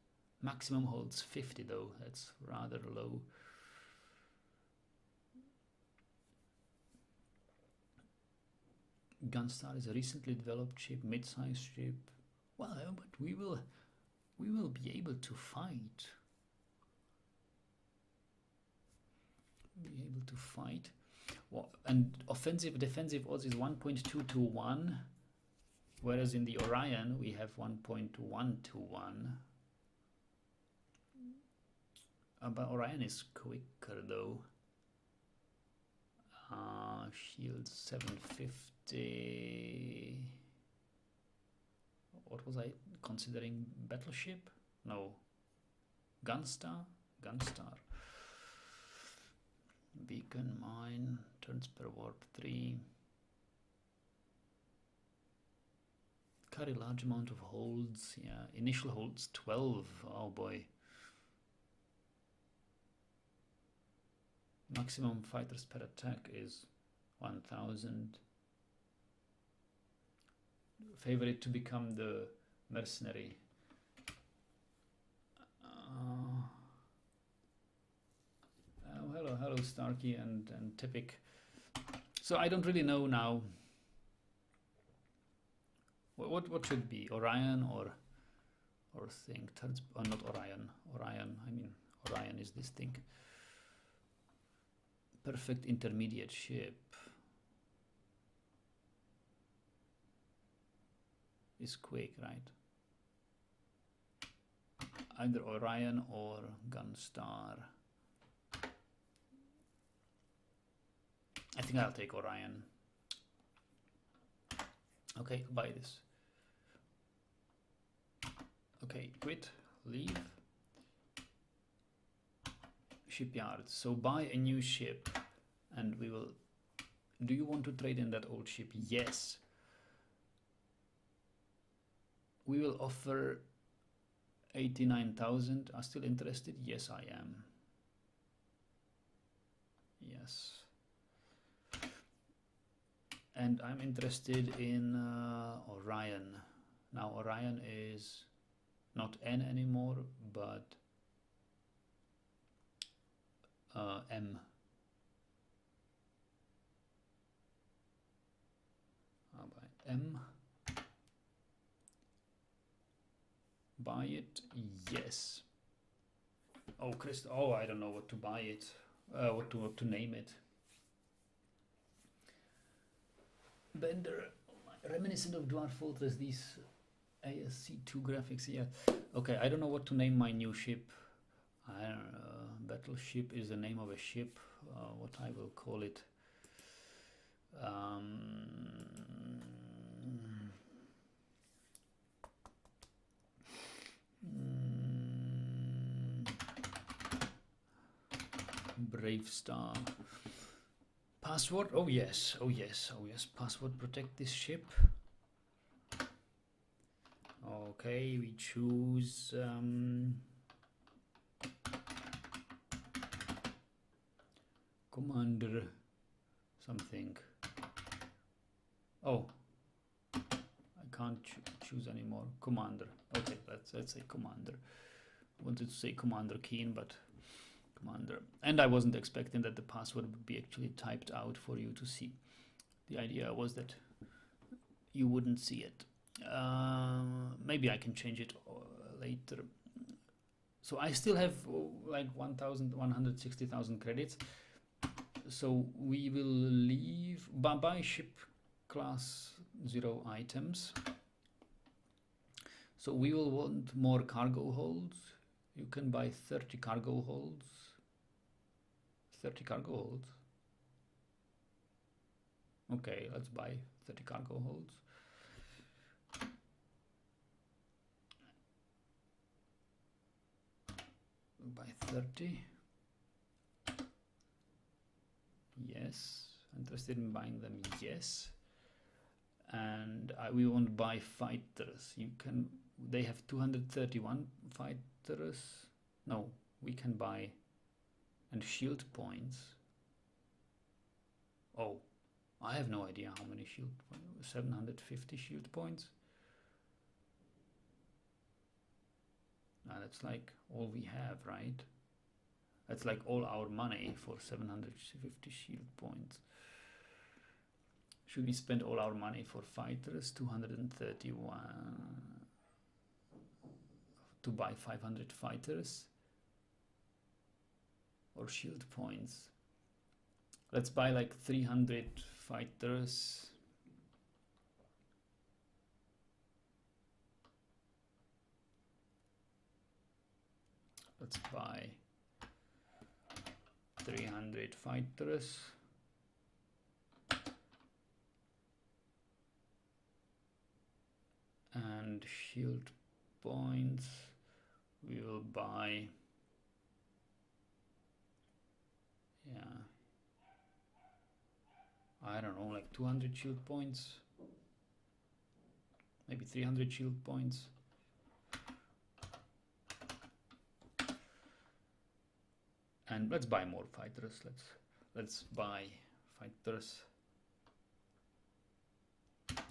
Maximum holds 50 though. That's rather low. Gunstar is a recently developed ship, mid-sized ship. Well, but we will be able to fight. Well, and offensive defensive odds is 1.2 to 1. Whereas in the Orion we have 1.1 to 1. But Orion is quicker though. Shield 750. What was I considering? Battleship? No. Gunstar? Gunstar. Beacon mine. Turns per warp 3. Carry large amount of holds. Yeah. Initial holds 12. Oh boy. Maximum fighters per attack is 1000. Favorite to become the mercenary. Hello Starkey and Typic. So I don't really know now what should be Orion or thing. Not Orion. Orion. I mean Orion is this thing. Perfect intermediate ship is Quake, right? Either Orion or Gunstar. I think I'll take Orion. Okay, buy this. Okay, quit, leave. Shipyard. So buy a new ship and we will... Do you want to trade in that old ship? Yes. We will offer 89,000. Are still interested? Yes, I am. Yes. And I'm interested in Orion. Now Orion is not N anymore, but M. I'll buy M. Buy it, yes. Oh, Christ! Oh, I don't know what to buy it. What to name it. Bender, reminiscent of Dwarf Fortress. These ASC2 graphics. Yeah. Okay, I don't know what to name my new ship. Battleship is the name of a ship. What I will call it. Brave Star. Password? Oh yes, oh yes, oh yes. Password protect this ship. Okay, we choose Commander something. Oh, I can't choose anymore. Commander. Okay, let's say Commander. Wanted to say Commander Keen, but Commander. And I wasn't expecting that the password would be actually typed out for you to see. The idea was that you wouldn't see it. Maybe I can change it later. So I still have like 160,000 credits. So we will leave buy ship class 0 items. So we will want more cargo holds. You can buy 30 cargo holds. 30 cargo holds. Okay, let's buy 30 cargo holds. Buy 30. Yes. Interested in buying them? Yes. And we want to buy fighters. You can. They have 231 fighters. No, we can buy. And shield points. Oh, I have no idea how many shield points. 750 shield points. That's like all we have, right? That's like all our money for 750 shield points. Should we spend all our money for fighters? 231 to buy 500 fighters or shield points. Let's buy like 300 fighters. let's buy 300 fighters. And shield points, we will buy, yeah, I don't know, like 200 shield points, maybe 300 shield points. And let's buy more fighters. Let's buy fighters.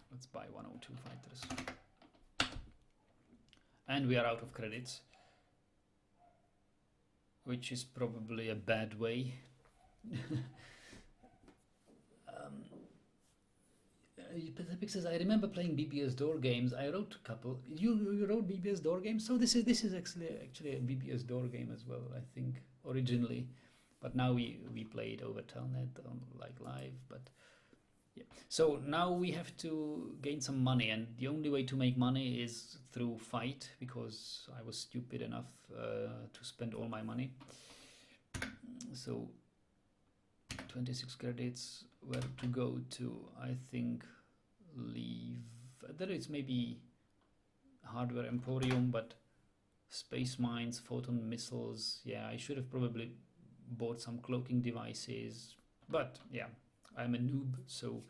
Let's buy 102 fighters. And we are out of credits, which is probably a bad way. Because I remember playing BBS door games. I wrote a couple. You wrote BBS door games, so this is actually a BBS door game as well, I think, originally, but now we play it over Telnet on like live. But yeah, so now we have to gain some money, and the only way to make money is through fight, because I was stupid enough to spend all my money. So 26 credits, where to go to? I think leave. There is maybe hardware emporium, but space mines, photon missiles. Yeah, I should have probably bought some cloaking devices, but yeah, I'm a noob, so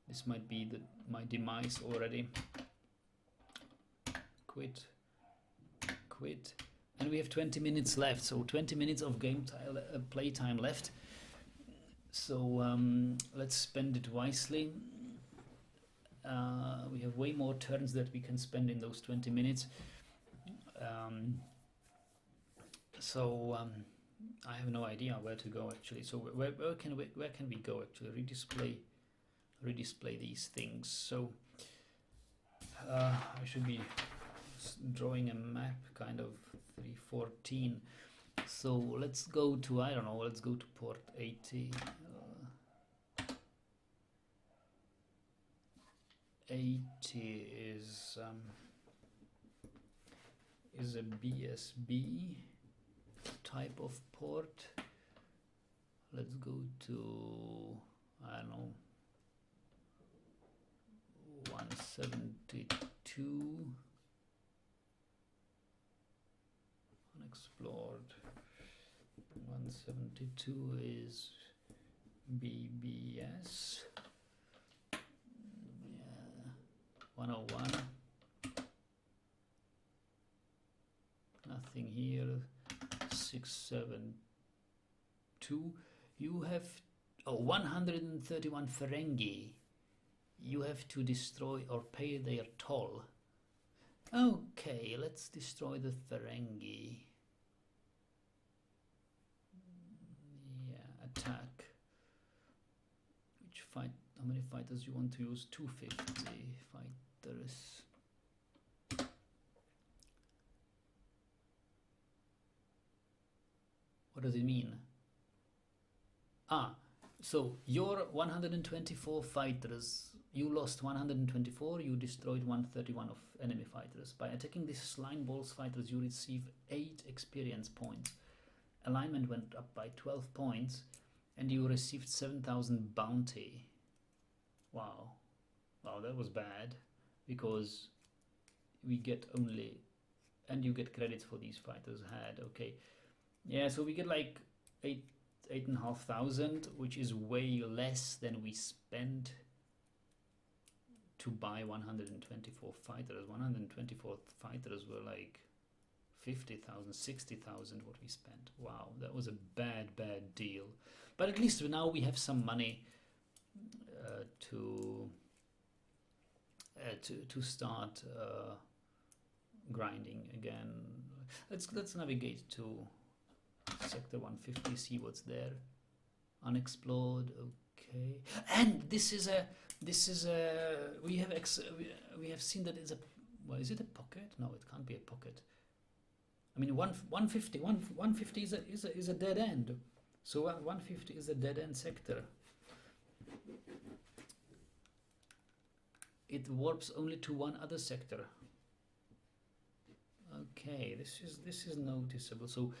this might be my demise already. Quit, and we have 20 minutes left, so 20 minutes of play time left. So let's spend it wisely. We have way more turns that we can spend in those 20 minutes. I have no idea where to go actually. So where can we go actually? Redisplay these things. So I should be drawing a map, kind of 314. So let's go to, I don't know, let's go to port 80. 80 is a BSB type of port. Let's go to, I don't know, 172 unexplored. 172 is BBS. 101, nothing here. 672. You have 131 Ferengi. You have to destroy or pay their toll. Okay, let's destroy the Ferengi. Yeah, attack. Which fight? How many fighters you want to use? 250 fighters. What does it mean? So your 124 fighters, you lost 124, you destroyed 131 of enemy fighters. By attacking these slime balls fighters, you receive 8 experience points. Alignment went up by 12 points, and you received 7,000 bounty. Wow, that was bad, because we get only, and you get credits for these fighters had. Okay, yeah, so we get like 8,500, which is way less than we spent to buy 124 fighters. 124 fighters were like 50,000, 60,000 what we spent. Wow, that was a bad deal. But at least now we have some money to start grinding again. Let's navigate to sector 150, see what's there. Unexplored. Okay, and this is a we have seen that it's a, well, is it a pocket? No, it can't be a pocket. I mean, 150 is a dead end. So 150 is a dead end sector. It warps only to one other sector. Okay, this is noticeable. So,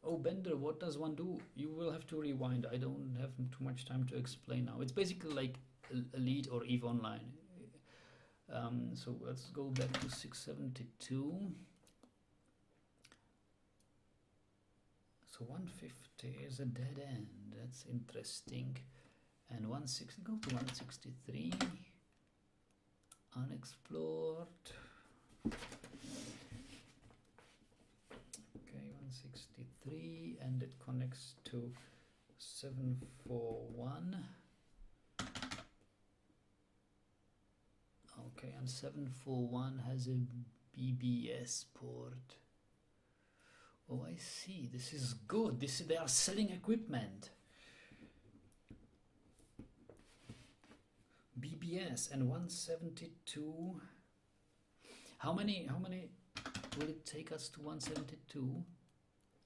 oh Bender, what does one do? You will have to rewind. I don't have too much time to explain now. It's basically like Elite or EVE Online. So let's go back to 672. So 150 is a dead end. That's interesting. And 160, go to 163. Unexplored. Okay, 163, and it connects to 741. Okay, and 741 has a BBS port. Oh, I see. This is good. They are selling equipment. BBS and 172. How many will it take us to 172?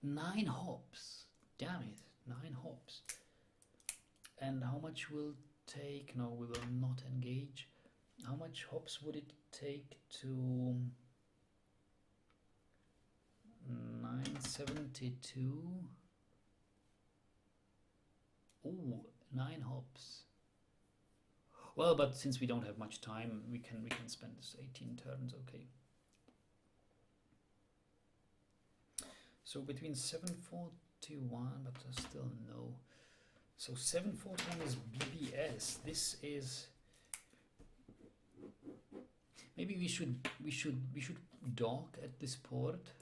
9 hops. Damn it, 9 hops. And how much will take? No, we will not engage. How much hops would it take to 972? Ooh, 9 hops. Well, but since we don't have much time, we can spend this 18 turns, okay. So between 741, but still no. So 741 is BBS. This is, maybe we should dock at this port,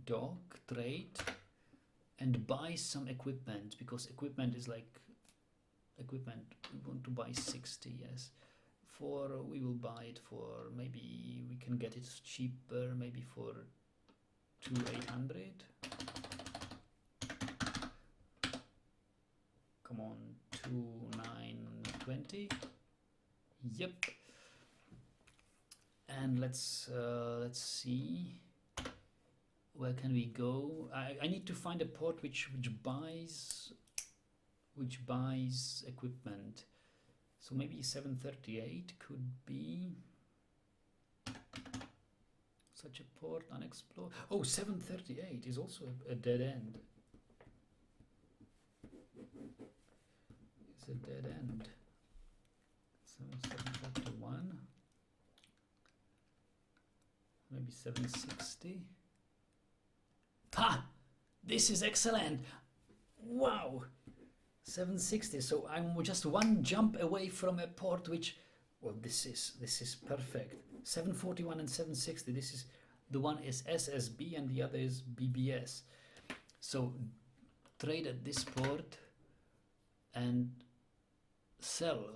dock, trade, and buy some equipment, because equipment is like equipment. We want to buy 60, yes. We will buy it for, maybe we can get it cheaper, maybe for 2,800. Come on, 2,920. Yep. And let's see, where can we go? I need to find a port which buys equipment. So maybe 738 could be such a port, unexplored. Oh, 738 is also a dead end. It's a dead end. 741. Maybe 760. Ha! This is excellent! Wow! 760. So I'm just one jump away from a port which, well, this is perfect. 741 and 760. This is, the one is SSB and the other is BBS. So trade at this port and sell.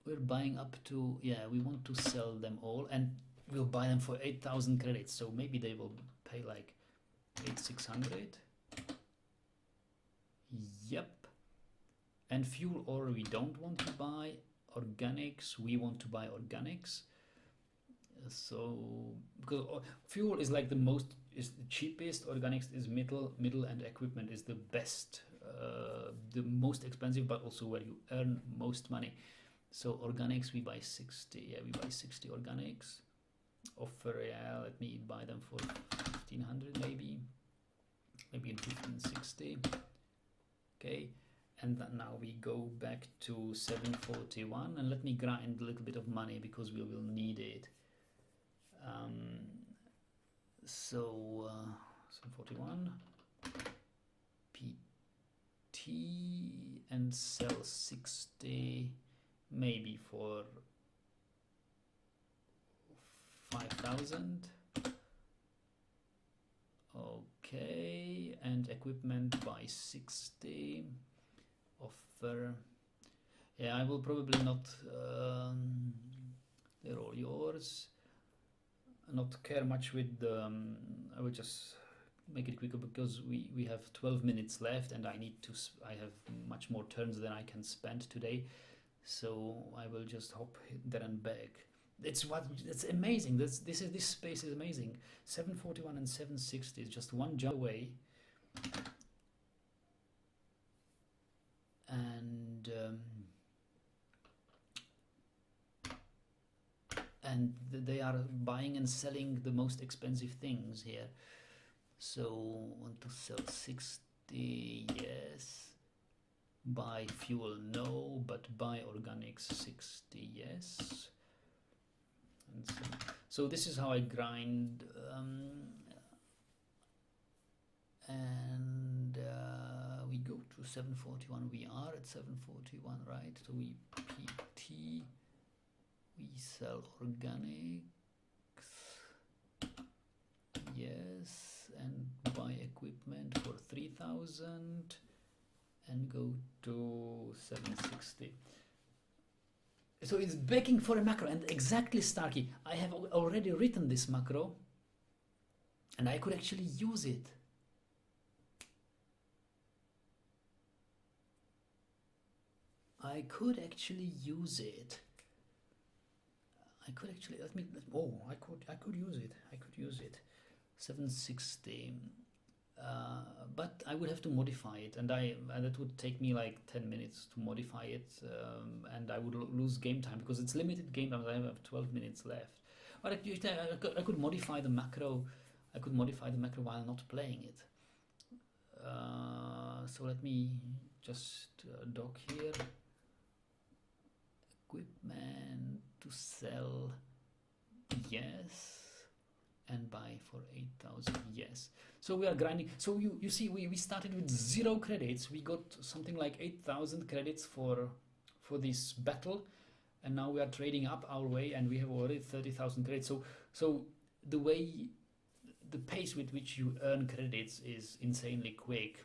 We're buying up to, yeah, we want to sell them all, and we'll buy them for 8,000 credits. So maybe they will pay like 8,600. Yep. And fuel ore we don't want to buy. Organics, we want to buy organics. So because fuel is like the cheapest, organics is middle, and equipment is the best, the most expensive, but also where you earn most money. So organics we buy 60. Yeah, we buy 60 organics. Offer, yeah, let me buy them for 1,500 maybe 1,560. Okay, and now we go back to 741, and let me grind a little bit of money because we will need it. So 741 PT and sell 60, maybe for 5,000. Okay, and equipment by 60. Offer. Yeah, I will probably not. They're all yours. Not care much with the. I will just make it quicker because we have 12 minutes left, and I have much more turns than I can spend today. So I will just hop there and back. It's amazing. This space is amazing. 741 and 760 is just one jump away. And and they are buying and selling the most expensive things here. So want to sell 60, yes. Buy fuel, no, but buy organics 60, yes. And so this is how I grind, and we go to 741. We are at 741, right? So we PT, we sell organics, yes, and buy equipment for 3,000 and go to 760. So it's begging for a macro, and exactly, Starkey, I have already written this macro and I could actually use it. I could actually use it. I could actually, I could use it. I could use it. 760. But I would have to modify it, and that would take me like 10 minutes to modify it, and I would lose game time because it's limited game time. I have 12 minutes left. But I could modify the macro. I could modify the macro while not playing it. So let me just dock here. Equipment to sell, yes. And buy for 8,000, yes. So we are grinding. So you see, we started with 0 credits. We got something like 8,000 credits for this battle, and now we are trading up our way, and we have already 30,000 credits. So the pace with which you earn credits is insanely quick.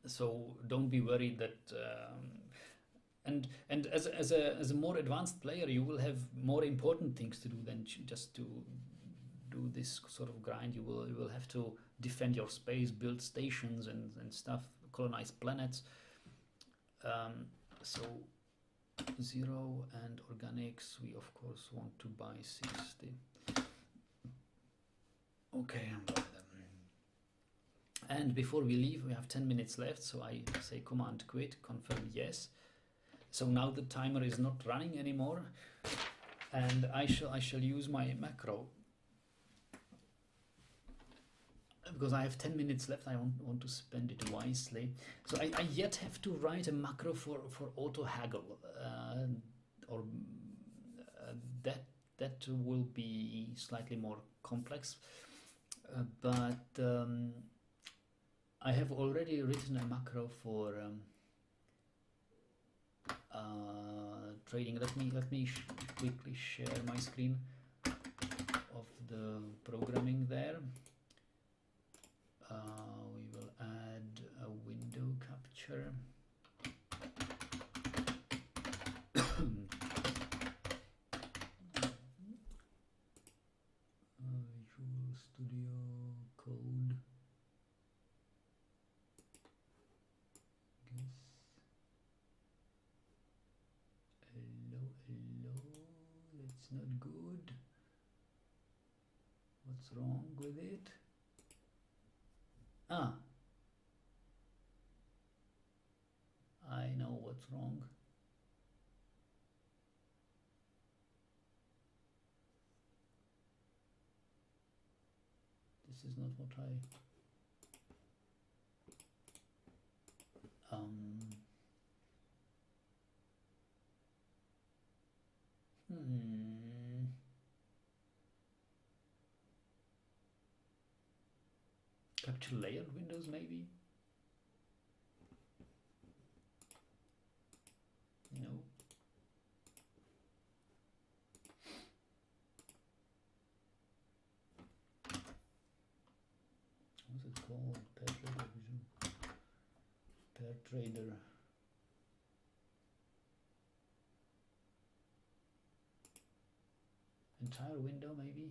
So don't be worried that. And as a more advanced player, you will have more important things to do than just to do this sort of grind. You will have to defend your space, build stations and stuff, colonize planets. So 0 and organics, we of course want to buy 60. Okay, I'm buying them. And before we leave, we have 10 minutes left, so I say command quit, confirm yes. So now the timer is not running anymore, and I shall use my macro. Because I have 10 minutes left, I want to spend it wisely. So I yet have to write a macro for auto haggle, or that will be slightly more complex. But I have already written a macro for trading. Let me quickly share my screen of the programming there. We will add a window capture. Visual Studio Code. Hello. That's not good. What's wrong with it? I know what's wrong. This is not what I capture layer windows, maybe? No. What's it called? Pair Trader Vision. Pair Trader. Entire window, maybe?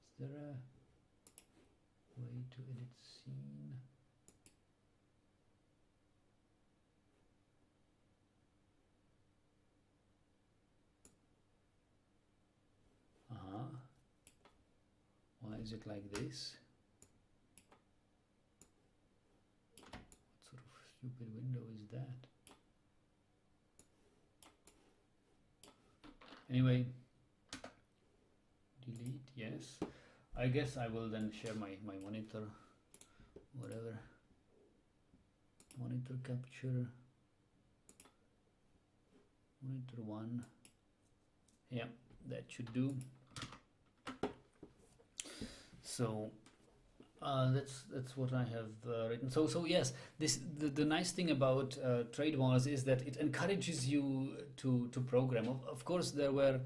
Is there a way to edit scene? Why is it like this? stupid window is that? Anyway, delete, yes. I guess I will then share my monitor, whatever. Monitor capture, monitor 1. Yeah, that should do. So that's what I have written. So yes, the nice thing about TradeWars is that it encourages you to program. Of course, there were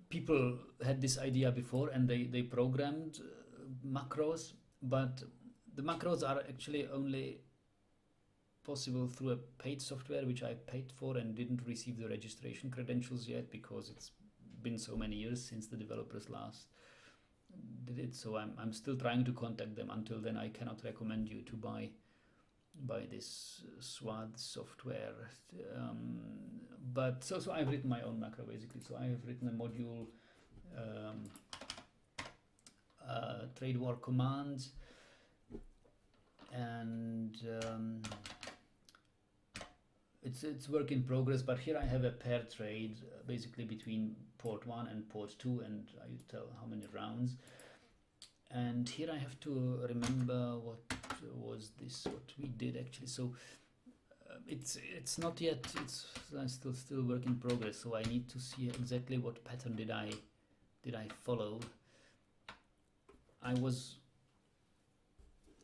people had this idea before, and they programmed macros, but the macros are actually only possible through a paid software, which I paid for and didn't receive the registration credentials yet, because it's been so many years since the developers last did it. So I'm still trying to contact them. Until then, I cannot recommend you to buy this SWAD software. But so I've written my own macro basically. So I have written a module, TradeWar commands, and it's work in progress. But here I have a pair trade basically between port 1 and port 2, and I tell how many rounds. And here I have to remember what was this, what we did actually. So it's not yet, it's still work in progress. So I need to see exactly what pattern did I follow. I was,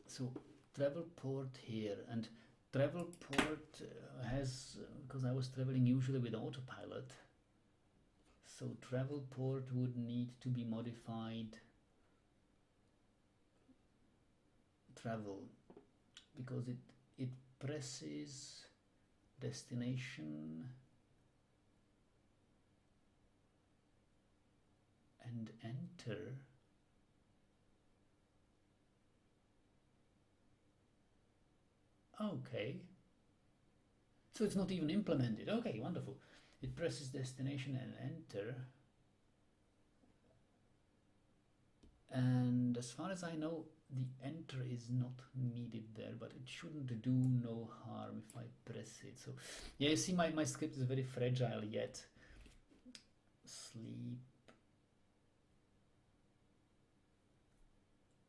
so travel port here, and travel port has, because I was traveling usually with autopilot, so travel port would need to be modified travel, because it presses destination and enter. Okay, so it's not even implemented. Okay, wonderful. It presses destination and enter, and as far as I know, the enter is not needed there, but it shouldn't do no harm if I press it. So yeah, you see my script is very fragile yet. Sleep,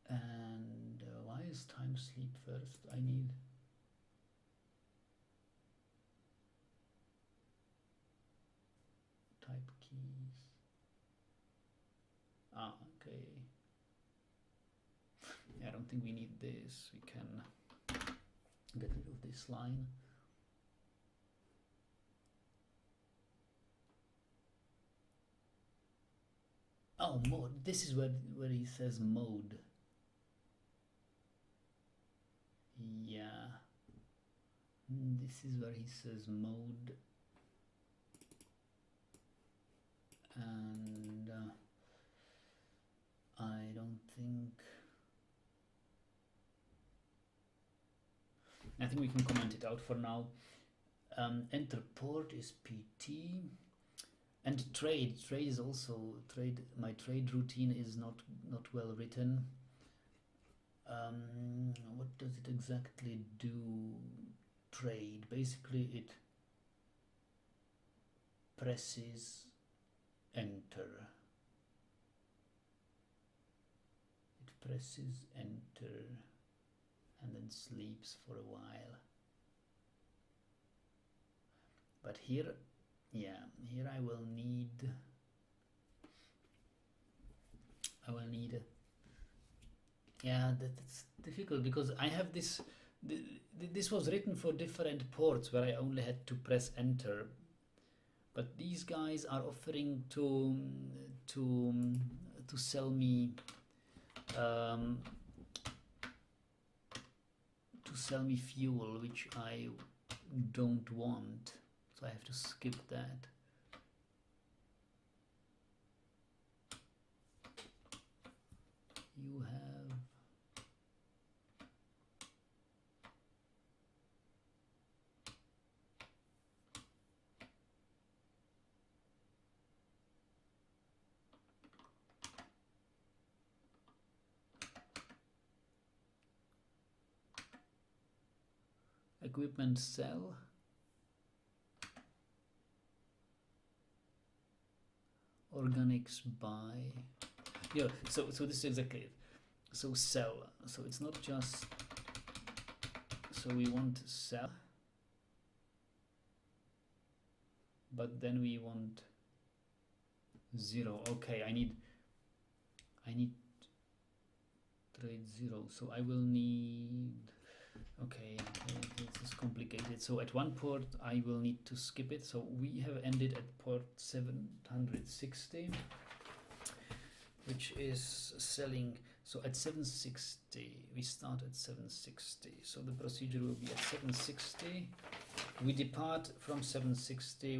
and why is time sleep first? I need type keys. Okay. I don't think we need this. We can get rid of this line. Oh, mode. This is where he says mode. Yeah. This is where he says mode. And I don't think... I think we can comment it out for now. Enter port is PT, and trade is also trade. My trade routine is not well written. What does it exactly do? Trade, basically it presses enter. It presses enter and then sleeps for a while. But here, yeah, here I will need yeah, that's difficult, because I have this, this was written for different ports where I only had to press enter, but these guys are offering to sell me fuel, which I don't want, so I have to skip that. You have equipment sell. Organics buy. Yeah, so this is exactly it. So sell. So it's not just, so we want sell, but then we want 0. Okay, I need trade 0. So I will need, okay, this is complicated. So at one port I will need to skip it. So we have ended at port 760, which is selling. So at 760, we start at 760. So the procedure will be at 760. We depart from 760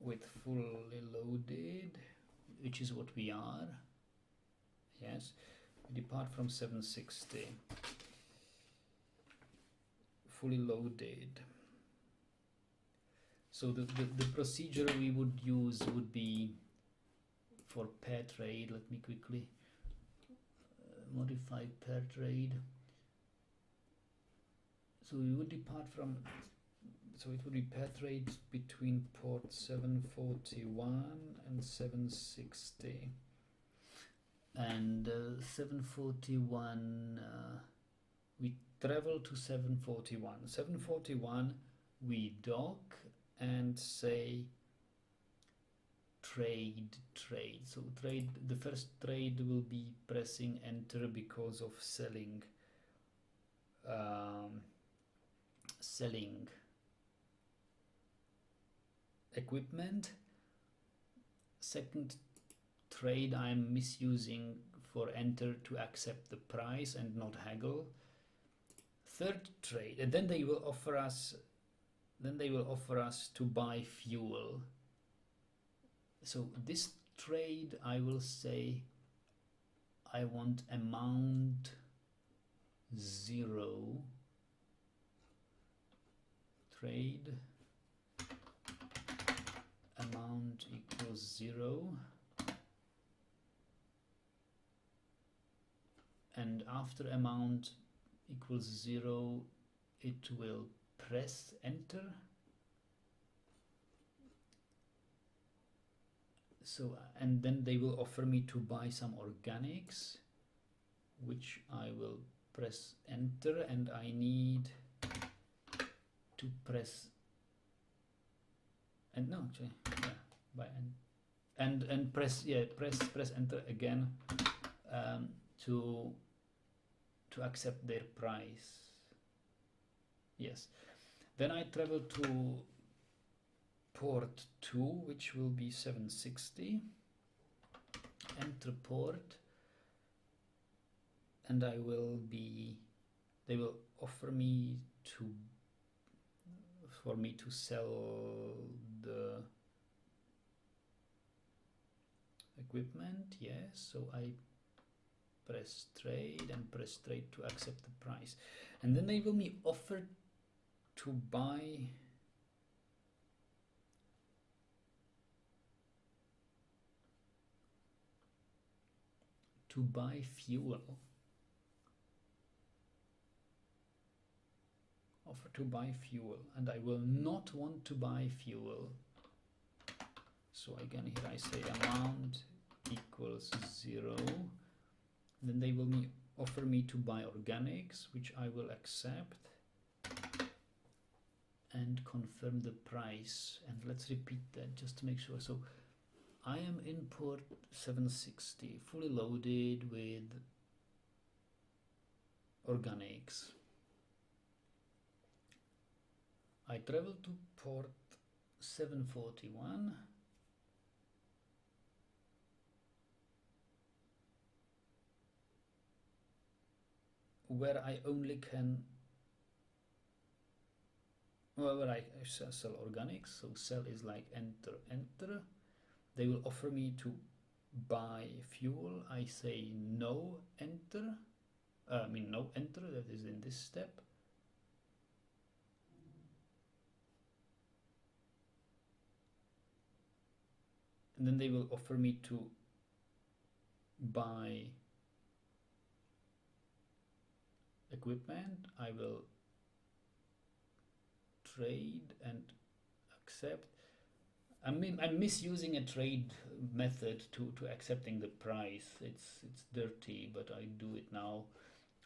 with fully loaded, which is what we are. Yes, we depart from 760 fully loaded. So the procedure we would use would be for pair trade. Let me quickly modify pair trade. So we would depart from, so it would be pair trades between port 741 and 760. And 741, we travel to 741. 741, we dock and say trade. So trade, the first trade will be pressing enter because of selling equipment. Second trade I'm misusing for enter to accept the price and not haggle. Third trade, and then they will offer us to buy fuel. So this trade I will say I want amount 0. Trade amount equals 0. And after amount equals 0, it will press enter. So, and then they will offer me to buy some organics, which I will press enter, and I need to press, and no, actually, yeah, by and press enter again to accept their price. Yes. Then I travel to port 2, which will be 760. Enter port, and they will offer me for me to sell the equipment. Yes, so I press trade and press trade to accept the price, and then they will be offered to buy fuel. Offer to buy fuel, and I will not want to buy fuel. So again here I say amount equals 0. Then they will offer me to buy organics, which I will accept and confirm the price. And let's repeat that just to make sure. So I am in port 760, fully loaded with organics. I travel to port 741. Where I only can, well, where I sell organics. So sell is like enter. They will offer me to buy fuel. I say no, enter. No, enter. That is in this step. And then they will offer me to buy equipment. I will trade and accept. I mean, I'm misusing a trade method to accepting the price. It's dirty, but I do it now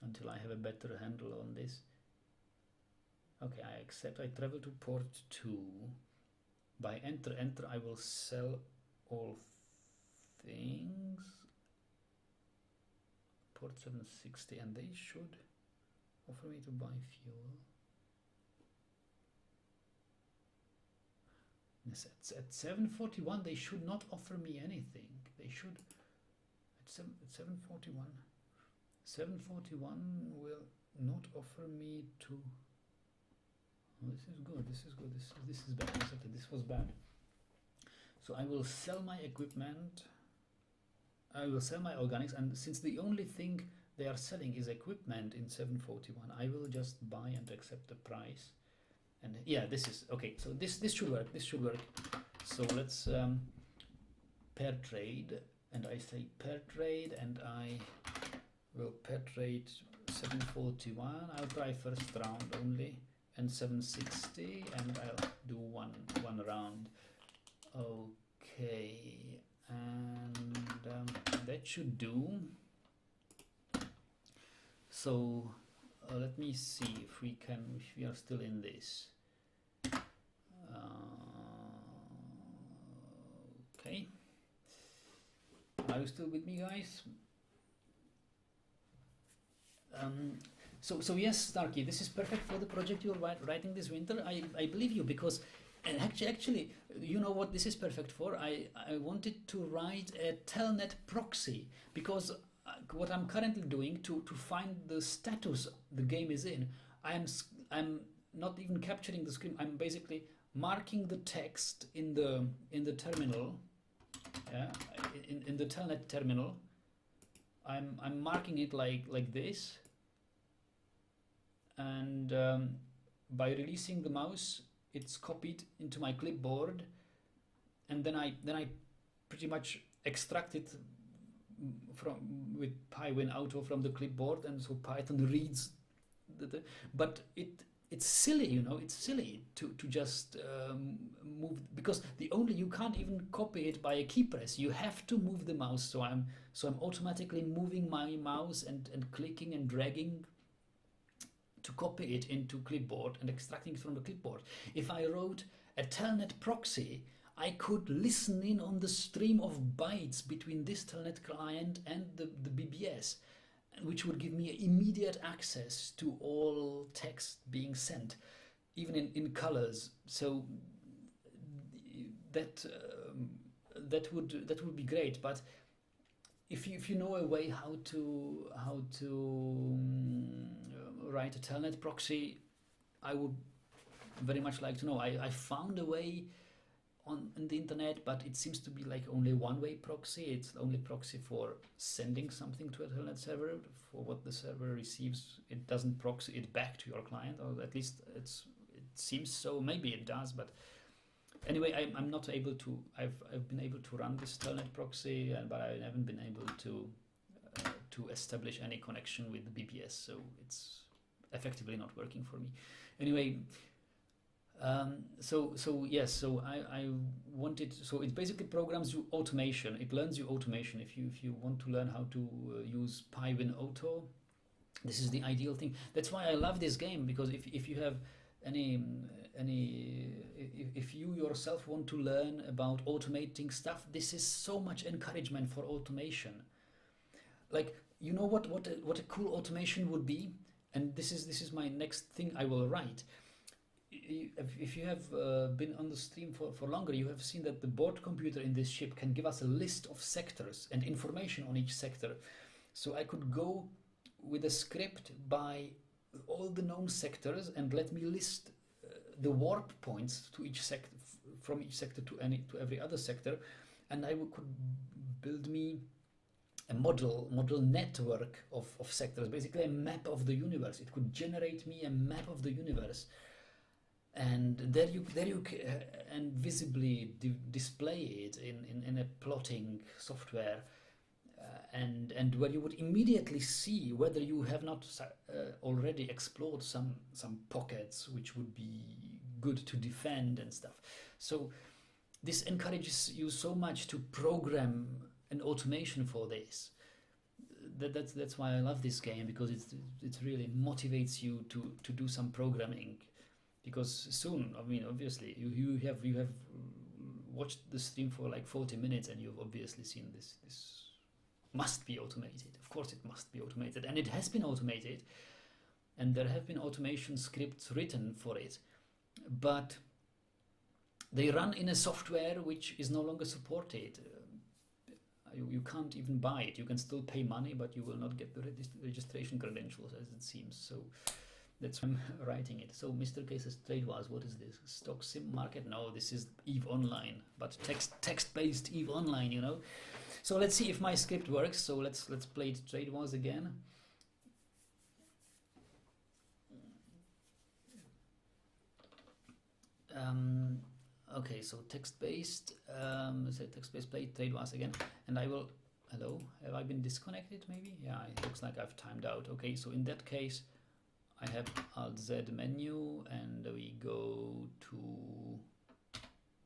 until I have a better handle on this. Okay, I accept. I travel to port 2. By enter, I will sell all things. Port 760, and they should offer me to buy fuel. Yes, at 741 they should not offer me anything. They should at 741. 741 will not offer me to. Oh, this is good. This is good. This is bad. This was bad. So I will sell my equipment. I will sell my organics, and since the only thing they are selling is equipment in 741, I will just buy and accept the price. And yeah, this is okay. So this should work. This should work. So let's pair trade, and I say pair trade, and I will pair trade 741. I'll try first round only, and 760, and I'll do one round. Okay, and that should do. So let me see if we are still in this. Okay, are you still with me, guys? So yes, Starkey, this is perfect for the project you're writing this winter. I believe you, because actually, you know what this is perfect for? I wanted to write a telnet proxy, because what I'm currently doing to find the status the game is in, I'm not even capturing the screen. I'm basically marking the text in the terminal, in the telnet terminal. I'm marking it like this, and by releasing the mouse, it's copied into my clipboard, and then I pretty much extract it with Pywin Auto from the clipboard, and so Python reads but it's silly, you know, it's silly to just move, because you can't even copy it by a key press. You have to move the mouse, so I'm automatically moving my mouse and clicking and dragging to copy it into clipboard and extracting it from the clipboard. If I wrote a telnet proxy, I could listen in on the stream of bytes between this telnet client and the BBS, which would give me immediate access to all text being sent, even in colors. So that would be great. But if you know a way how to write a telnet proxy, I would very much like to know. I found a way on the internet, but it seems to be like only one-way proxy. It's only proxy for sending something to a telnet server. For what the server receives, it doesn't proxy it back to your client, or at least it seems so. Maybe it does, but anyway, I'm not able to. I've been able to run this telnet proxy, but I haven't been able to establish any connection with the BBS, so it's effectively not working for me. Anyway. So I wanted, so it basically programs you automation. It learns you automation. If you want to learn how to use Pywin Auto, this is the ideal thing. That's why I love this game, because if you have if you yourself want to learn about automating stuff, this is so much encouragement for automation. Like, you know what a cool automation would be, and this is my next thing I will write. If you have been on the stream for longer, you have seen that the board computer in this ship can give us a list of sectors and information on each sector. So I could go with a script by all the known sectors and let me list the warp points to each sector, from each sector to every other sector, and I could build me a model network of sectors, basically a map of the universe. It could generate me a map of the universe. And there you and visibly display it in a plotting software, and where you would immediately see whether you have not already explored some pockets which would be good to defend and stuff. So this encourages you so much to program an automation for this. That's why I love this game, because it really motivates you to do some programming, because soon, I mean, obviously you have watched the stream for like 40 minutes and you've obviously seen this must be automated. Of course it must be automated, and it has been automated, and there have been automation scripts written for it, but they run in a software which is no longer supported. You can't even buy it. You can still pay money, but you will not get the registration credentials, as it seems. So that's why I'm writing it. So Mr. K says, TradeWars, what is this? Stock sim market? No, this is EVE Online, but text-based EVE Online, you know. So let's see if my script works. So let's play TradeWars again. Okay, so text-based. Let's say text-based, play TradeWars again, and I will. Hello, have I been disconnected? Maybe. Yeah, it looks like I've timed out. Okay, so in that case, I have Alt Z menu, and we go to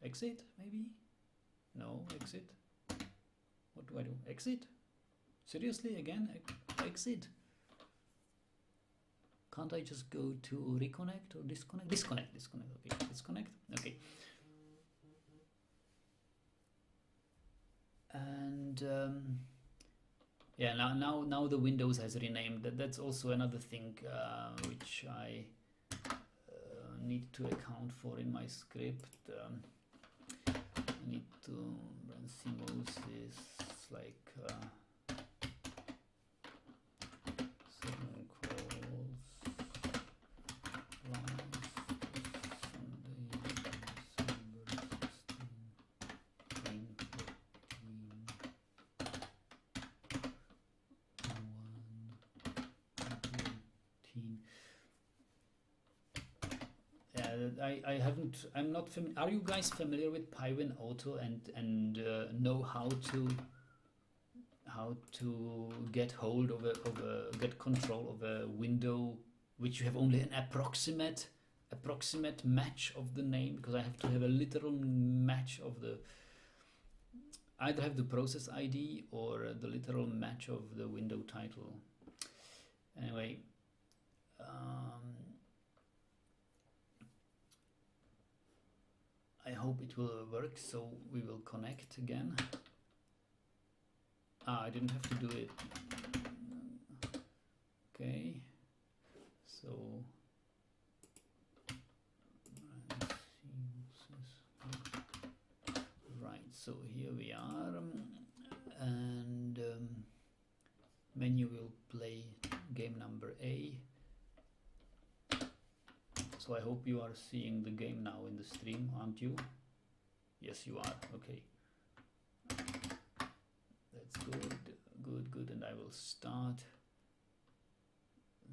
exit. Maybe. No, exit. What do I do? Exit? Seriously, again? Exit? Can't I just go to reconnect or disconnect? Disconnect. Okay, disconnect. Okay. And yeah, now the Windows has renamed. That's also another thing which I need to account for in my script. I need to Brian C Moses like 7 calls last Sunday, December 16, I'm not familiar. Are you guys familiar with Pywin Auto and know how to get hold of get control of a window which you have only an approximate match of the name, because I have to have a literal match of the, either have the process ID or the literal match of the window title. Anyway, I hope it will work, so we will connect again. I didn't have to do it. Okay, so right, so here we are, and menu will play game number A. So I hope you are seeing the game now in the stream, aren't you? Yes, you are. Okay. That's good. And I will start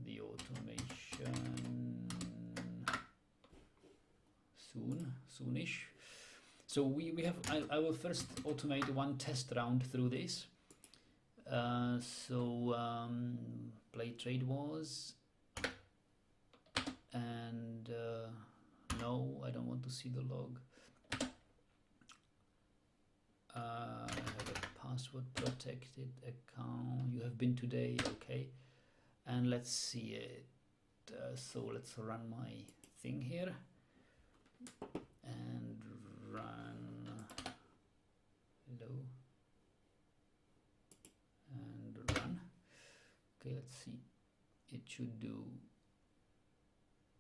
the automation soonish. So we have, I will first automate one test round through this. Play TradeWars. And no, I don't want to see the log. I have a password protected account. You have been today, okay. And let's see it. So let's run my thing here and run. Hello. And run. Okay, let's see. It should do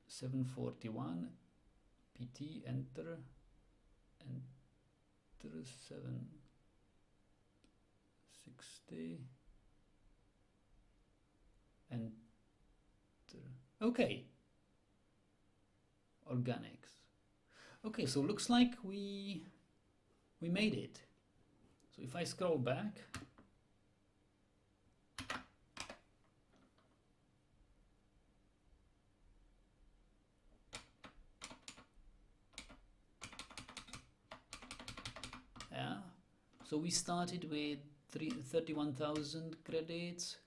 741 PT, enter 760, enter. Okay, organics. Okay, so looks like we made it. So if I scroll back, so we started with 31,000 credits,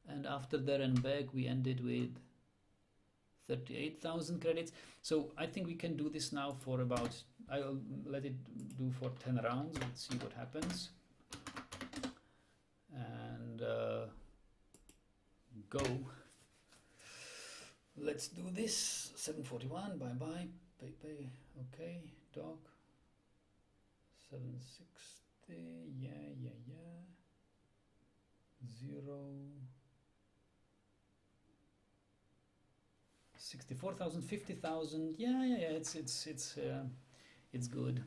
and after there and back we ended with 38,000 credits. So I think we can do this now for about, I'll let it do for 10 rounds. Let's see what happens. And go. Let's do this. 741, bye bye. Pay. Okay, dog. 760, yeah. 0. 64,000, 50,000. Yeah. It's good.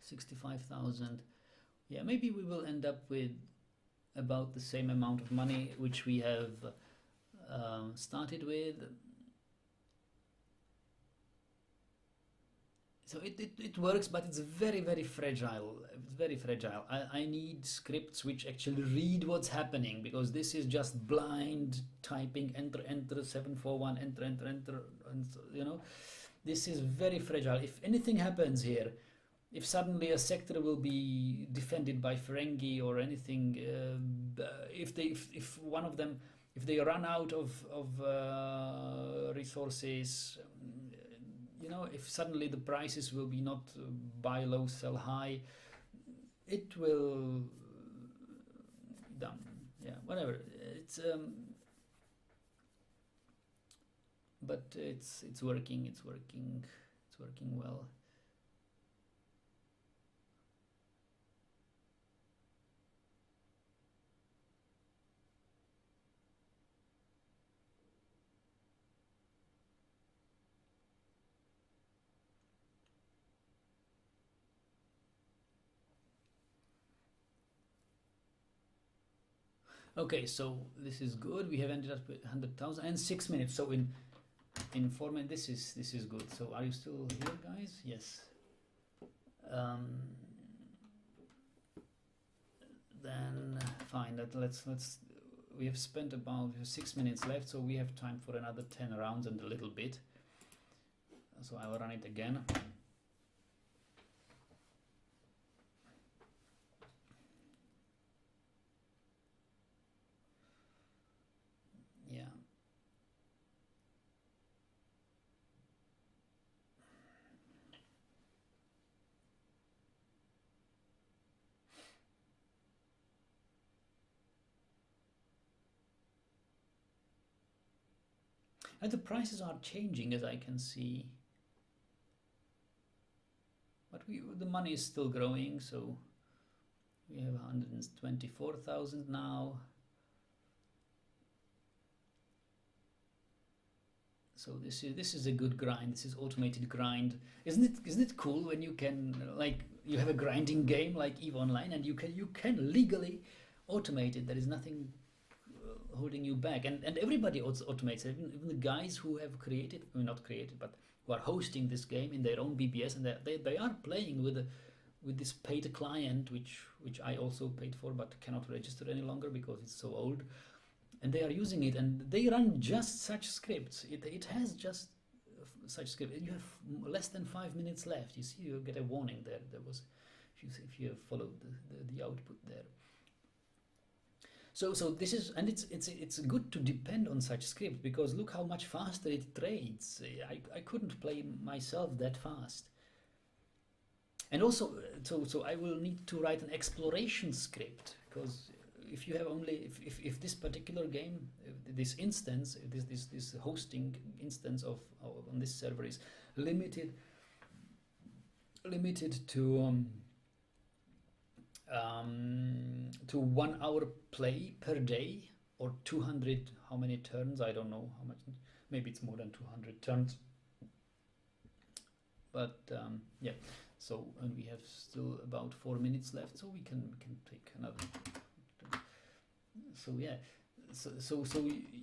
$65,000. Yeah, maybe we will end up with about the same amount of money which we have started with. So it works, but it's very, very fragile. It's very fragile. I need scripts which actually read what's happening, because this is just blind typing, enter 741, enter, and you know, this is very fragile. If anything happens here, if suddenly a sector will be defended by Ferengi or anything, if one of them, if they run out of resources, you know, if suddenly the prices will be not buy low, sell high, it will done. Yeah, whatever. It's but it's working. It's working well. Okay, so this is good. We have ended up with 100,000 and 6 minutes. So in 4 minutes, this is good. So are you still here, guys? Yes. Then fine. Let's. We have spent about 6 minutes left, so we have time for another 10 rounds and a little bit. So I will run it again. Yeah. And the prices are changing, as I can see. But the money is still growing, so we have 124,000 now. So this is a good grind. This is automated grind. Isn't it cool when you can, like, you have a grinding game like EVE Online, and you can legally automate it. There is nothing holding you back, and everybody automates it. Even the guys who have created, I mean, not created, but who are hosting this game in their own BBS, and they are playing with this paid client, which I also paid for, but cannot register any longer because it's so old. And they are using it, and they run just such scripts. It has just such script. And you have less than 5 minutes left. You see, you get a warning there. There was, if you have followed the output there. So this is, and it's good to depend on such script, because look how much faster it trades. I couldn't play myself that fast. And also, so I will need to write an exploration script, because if you have only, if this particular game, this instance, this hosting instance of on this server is limited to 1 hour play per day, or 200, how many turns, I don't know how much, maybe it's more than 200 turns, but yeah. So, and we have still about 4 minutes left, so we can take another. So yeah, so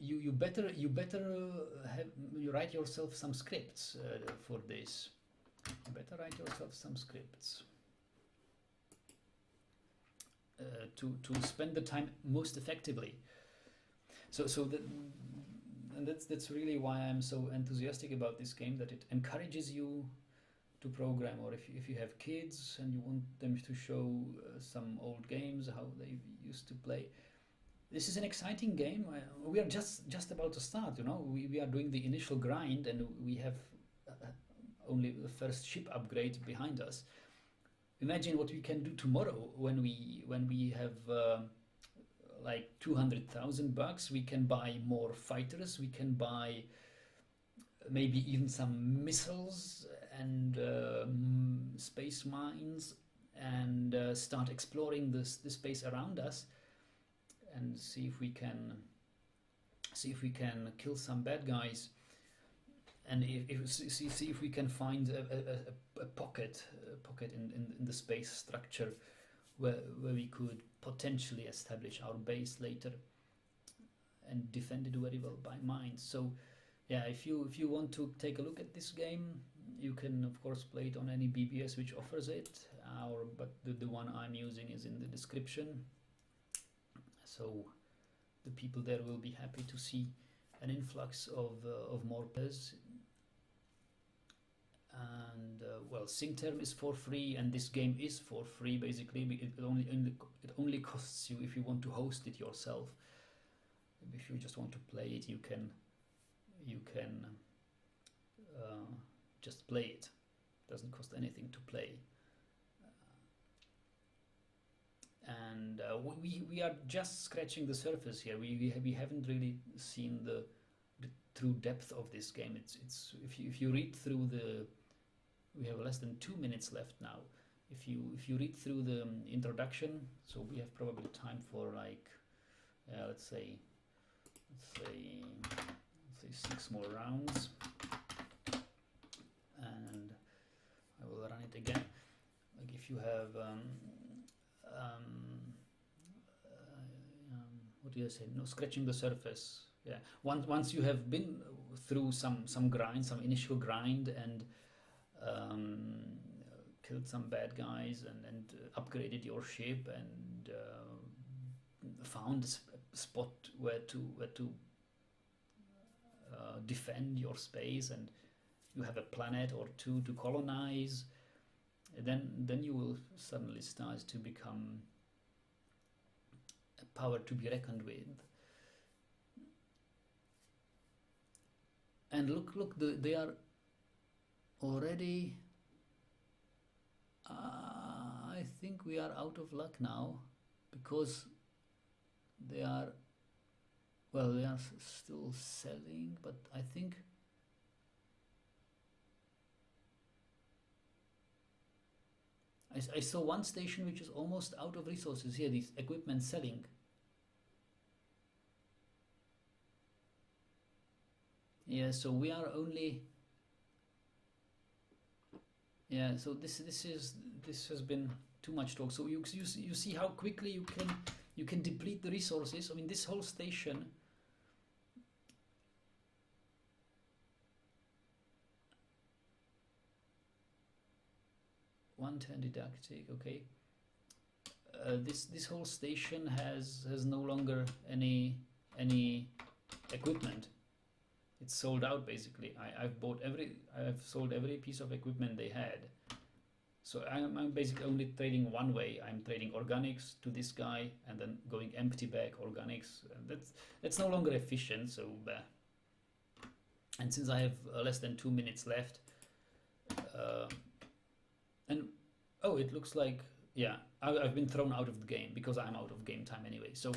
you better have, you write yourself some scripts for this. better write yourself some scripts to spend the time most effectively. And that's really why I'm so enthusiastic about this game, that it encourages you to program, or if you have kids and you want them to show some old games, how they used to play. This is an exciting game. We are just about to start, we are doing the initial grind, and we have only the first ship upgrade behind us. Imagine what we can do tomorrow when we have like 200,000 bucks. We can buy more fighters, we can buy maybe even some missiles and space mines, and start exploring the space around us, and see if we can kill some bad guys, and see if we can find a pocket in the space structure where we could potentially establish our base later and defend it very well by mines. So yeah, if you want to take a look at this game, you can of course play it on any BBS which offers it, but the one I'm using is in the description, so the people there will be happy to see an influx of more players. And well, SingTerm is for free, and this game is for free basically. It only costs you if you want to host it yourself. If you just want to play it, you can just play it. It doesn't cost anything to play. And we are just scratching the surface here. We haven't really seen the true depth of this game. It's if you read through we have less than 2 minutes left now. If you read through the introduction, so we have probably time for like let's say 6 more rounds, and I will run it again. Like if you have what do you say? No, scratching the surface. Yeah. Once you have been through some grind, some initial grind, and killed some bad guys, and upgraded your ship, and found a spot where to defend your space, and you have a planet or two to colonize, then you will suddenly start to become a power to be reckoned with. And look, they are already. I think we are out of luck now, because they are still selling, but I think I saw one station which is almost out of resources here. This equipment selling. Yeah, so we are only. Yeah, so this has been too much talk. So you see how quickly you can deplete the resources. I mean, this whole station. $110 didactic. Okay. This whole station has no longer any equipment. It's sold out basically. I've sold every piece of equipment they had. So I'm basically only trading one way. I'm trading organics to this guy, and then going empty back organics. That's no longer efficient. So and since I have less than 2 minutes left, and oh, it looks like I've been thrown out of the game because I'm out of game time anyway. So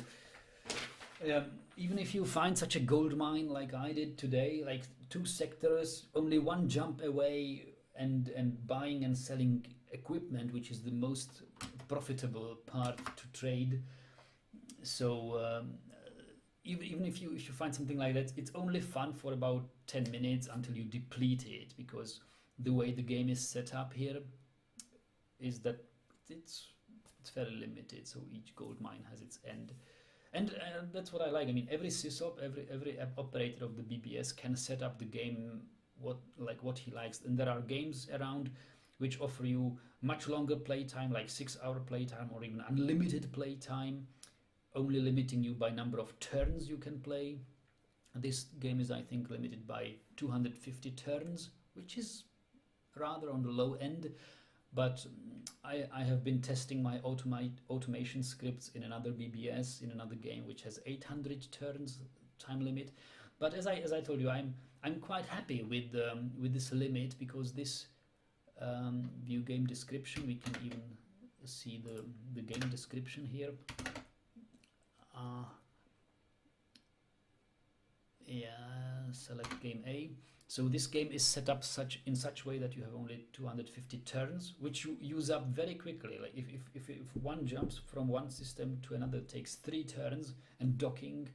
even if you find such a gold mine like I did today, like 2 sectors, only one jump away, and buying and selling equipment, which is the most profitable part to trade. So even if you find something like that, it's only fun for about 10 minutes until you deplete it, because the way the game is set up here is that it's fairly limited. So each gold mine has its end. And that's what I like. I mean, every sysop, every operator of the BBS can set up the game what he likes. And there are games around which offer you much longer playtime, like 6-hour playtime or even unlimited playtime, only limiting you by number of turns you can play. This game is, I think, limited by 250 turns, which is rather on the low end, but I have been testing my automation scripts in another BBS, in another game which has 800 turns time limit. But as I told you, I'm quite happy with this limit, because this view game description, we can even see the game description here. Select game A. So this game is set up in such way that you have only 250 turns, which you use up very quickly. Like if one jumps from one system to another, it takes 3 turns, and docking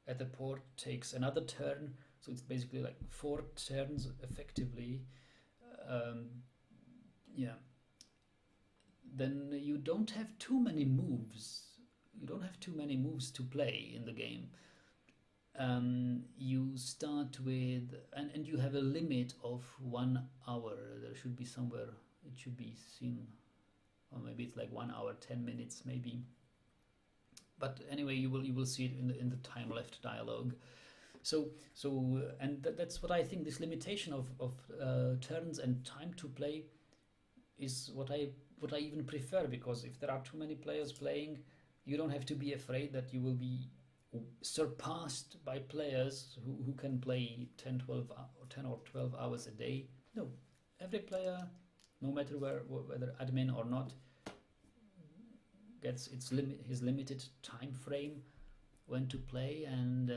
at the port takes another turn. So it's basically like 4 turns effectively. Then you don't have too many moves. You don't have too many moves to play in the game. You start with, and you have a limit of 1 hour. There should be somewhere, it should be seen, or maybe it's like 1 hour 10 minutes maybe. But anyway, you will see it in the time left dialogue. So that's what I think. This limitation of turns and time to play is what I even prefer, because if there are too many players playing, you don't have to be afraid that you will be surpassed by players who can play 10 or 12 hours a day. No, every player, no matter whether admin or not, gets his limited time frame when to play, and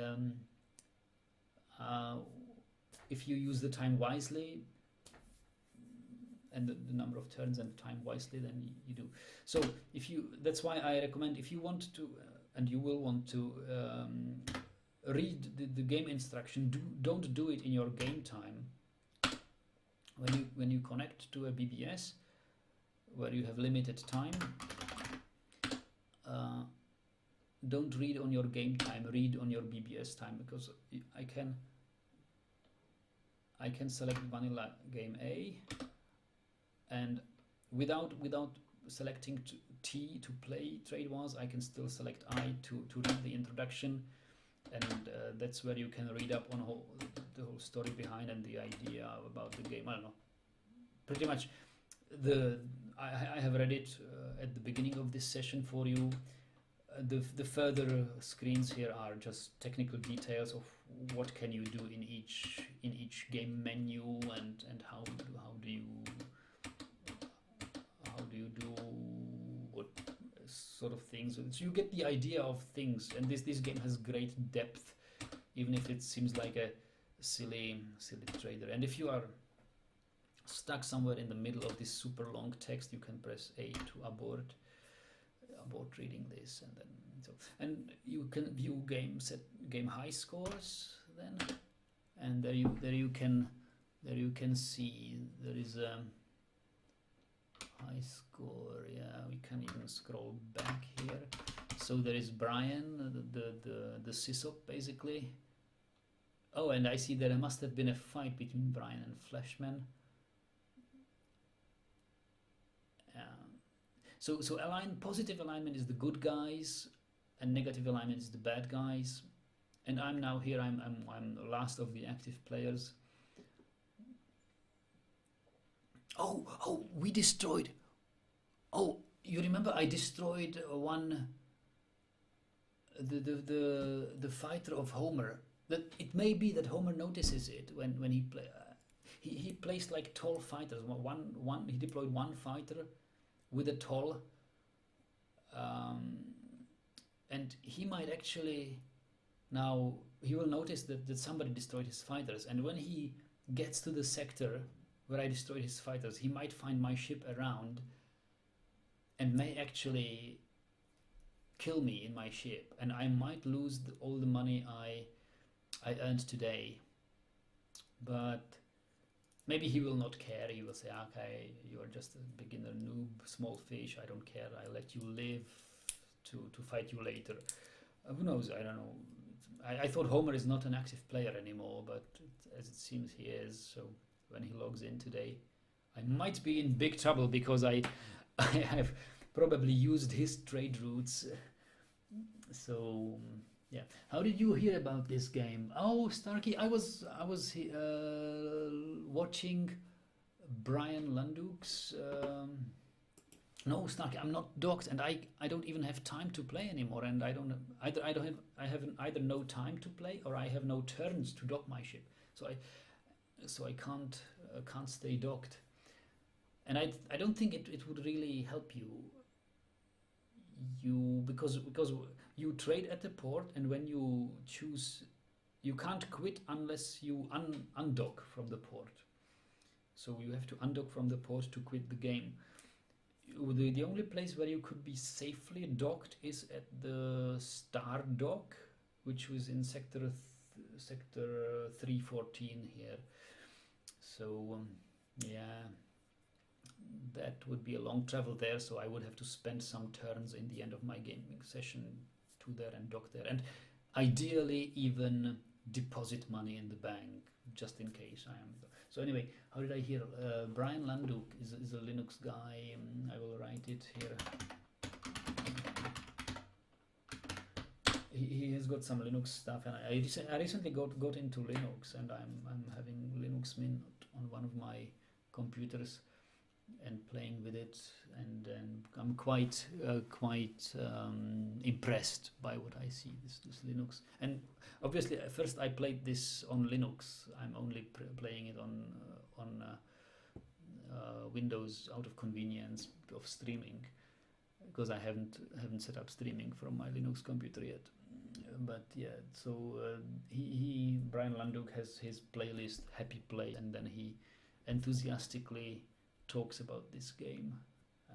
if you use the time wisely and the number of turns and time wisely, then you do. So that's why I recommend, if you want to, and you will want to read the game instruction, don't do it in your game time. When you connect to a BBS where you have limited time, don't read on your game time, read on your BBS time, because I can select vanilla game A, and without selecting T to play TradeWars, I can still select I to read the introduction, and that's where you can read up on the whole story behind and the idea about the game. I don't know, pretty much I have read it at the beginning of this session for you. The further screens here are just technical details of what can you do in each game menu, and how do you do what sort of things. So you get the idea of things, and this game has great depth, even if it seems like a silly trader. And if you are stuck somewhere in the middle of this super long text, you can press A to abort reading this, and then and you can view game high scores then, and there you can see there is a high score. Yeah, we can even scroll back here. So there is Brian, the sysop basically. Oh, and I see there must have been a fight between Brian and Fleshman. So positive alignment is the good guys, and negative alignment is the bad guys. And I'm now here. I'm the last of the active players. Oh, we destroyed. Oh, you remember I destroyed one. The fighter of Homer. That it may be that Homer notices it when he play. He placed like tall fighters. He deployed one fighter with a toll, and he might actually now he will notice that somebody destroyed his fighters, and when he gets to the sector where I destroyed his fighters, he might find my ship around and may actually kill me in my ship, and I might lose all the money I earned today. But maybe he will not care. He will say, okay, you are just a beginner noob, small fish, I don't care, I'll let you live to fight you later. Who knows, I don't know. I thought Homer is not an active player anymore, but as it seems he is. So when he logs in today, I might be in big trouble because I I have probably used his trade routes. So yeah, how did you hear about this game? Oh, Starkey, I was watching Brian Landuk's. No, Starkey, I'm not docked, and I don't even have time to play anymore, and I haven't either no time to play or I have no turns to dock my ship, so I can't stay docked, and I don't think it would really help you because you trade at the port, and when you choose, you can't quit unless you undock from the port. So you have to undock from the port to quit the game. The only place where you could be safely docked is at the Star Dock, which was in sector 314 here. So yeah, that would be a long travel there, so I would have to spend some turns in the end of my gaming session to there and dock there, and ideally even deposit money in the bank just in case I am. So anyway, how did I hear? Brian Landuk is a Linux guy. I will write it here. He has got some Linux stuff, and I recently got into Linux, and I'm having Linux Mint on one of my computers and playing with it, and I'm quite impressed by what I see, this Linux. And obviously at first I played this on Linux. I'm only playing it on Windows out of convenience of streaming, because I haven't set up streaming from my Linux computer yet. But yeah, so Brian Landuk has his playlist Happy Play, and then he enthusiastically talks about this game,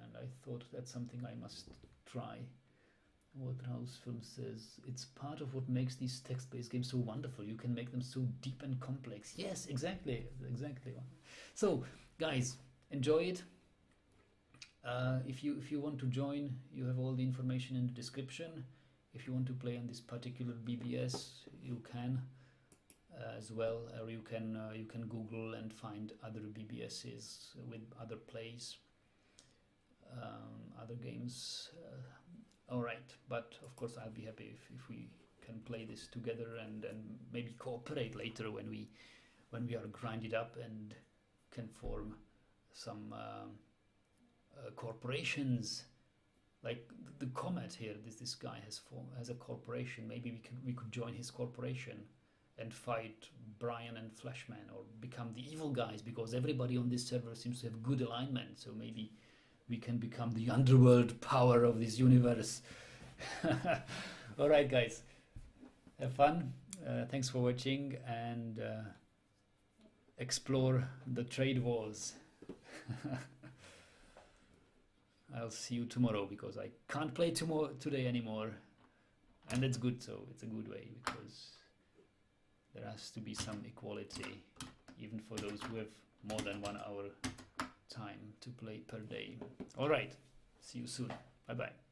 and I thought that's something I must try. Waterhouse Film says it's part of what makes these text-based games so wonderful. You can make them so deep and complex. Yes, exactly. So guys, enjoy it. If you want to join, you have all the information in the description. If you want to play on this particular BBS, you can as well, or you can Google and find other BBSs with other plays, other games. All right, but of course I'll be happy if we can play this together and maybe cooperate later when we are grinded up and can form some corporations. Like the Comet here, this guy has a corporation. Maybe we could join his corporation and fight Brian and Flashman, or become the evil guys, because everybody on this server seems to have good alignment. So maybe we can become the underworld power of this universe. All right, guys, have fun. Thanks for watching, and explore the trade wars. I'll see you tomorrow, because I can't play today anymore, and that's good. So it's a good way, because there has to be some equality, even for those who have more than 1 hour time to play per day. All right, see you soon. Bye bye.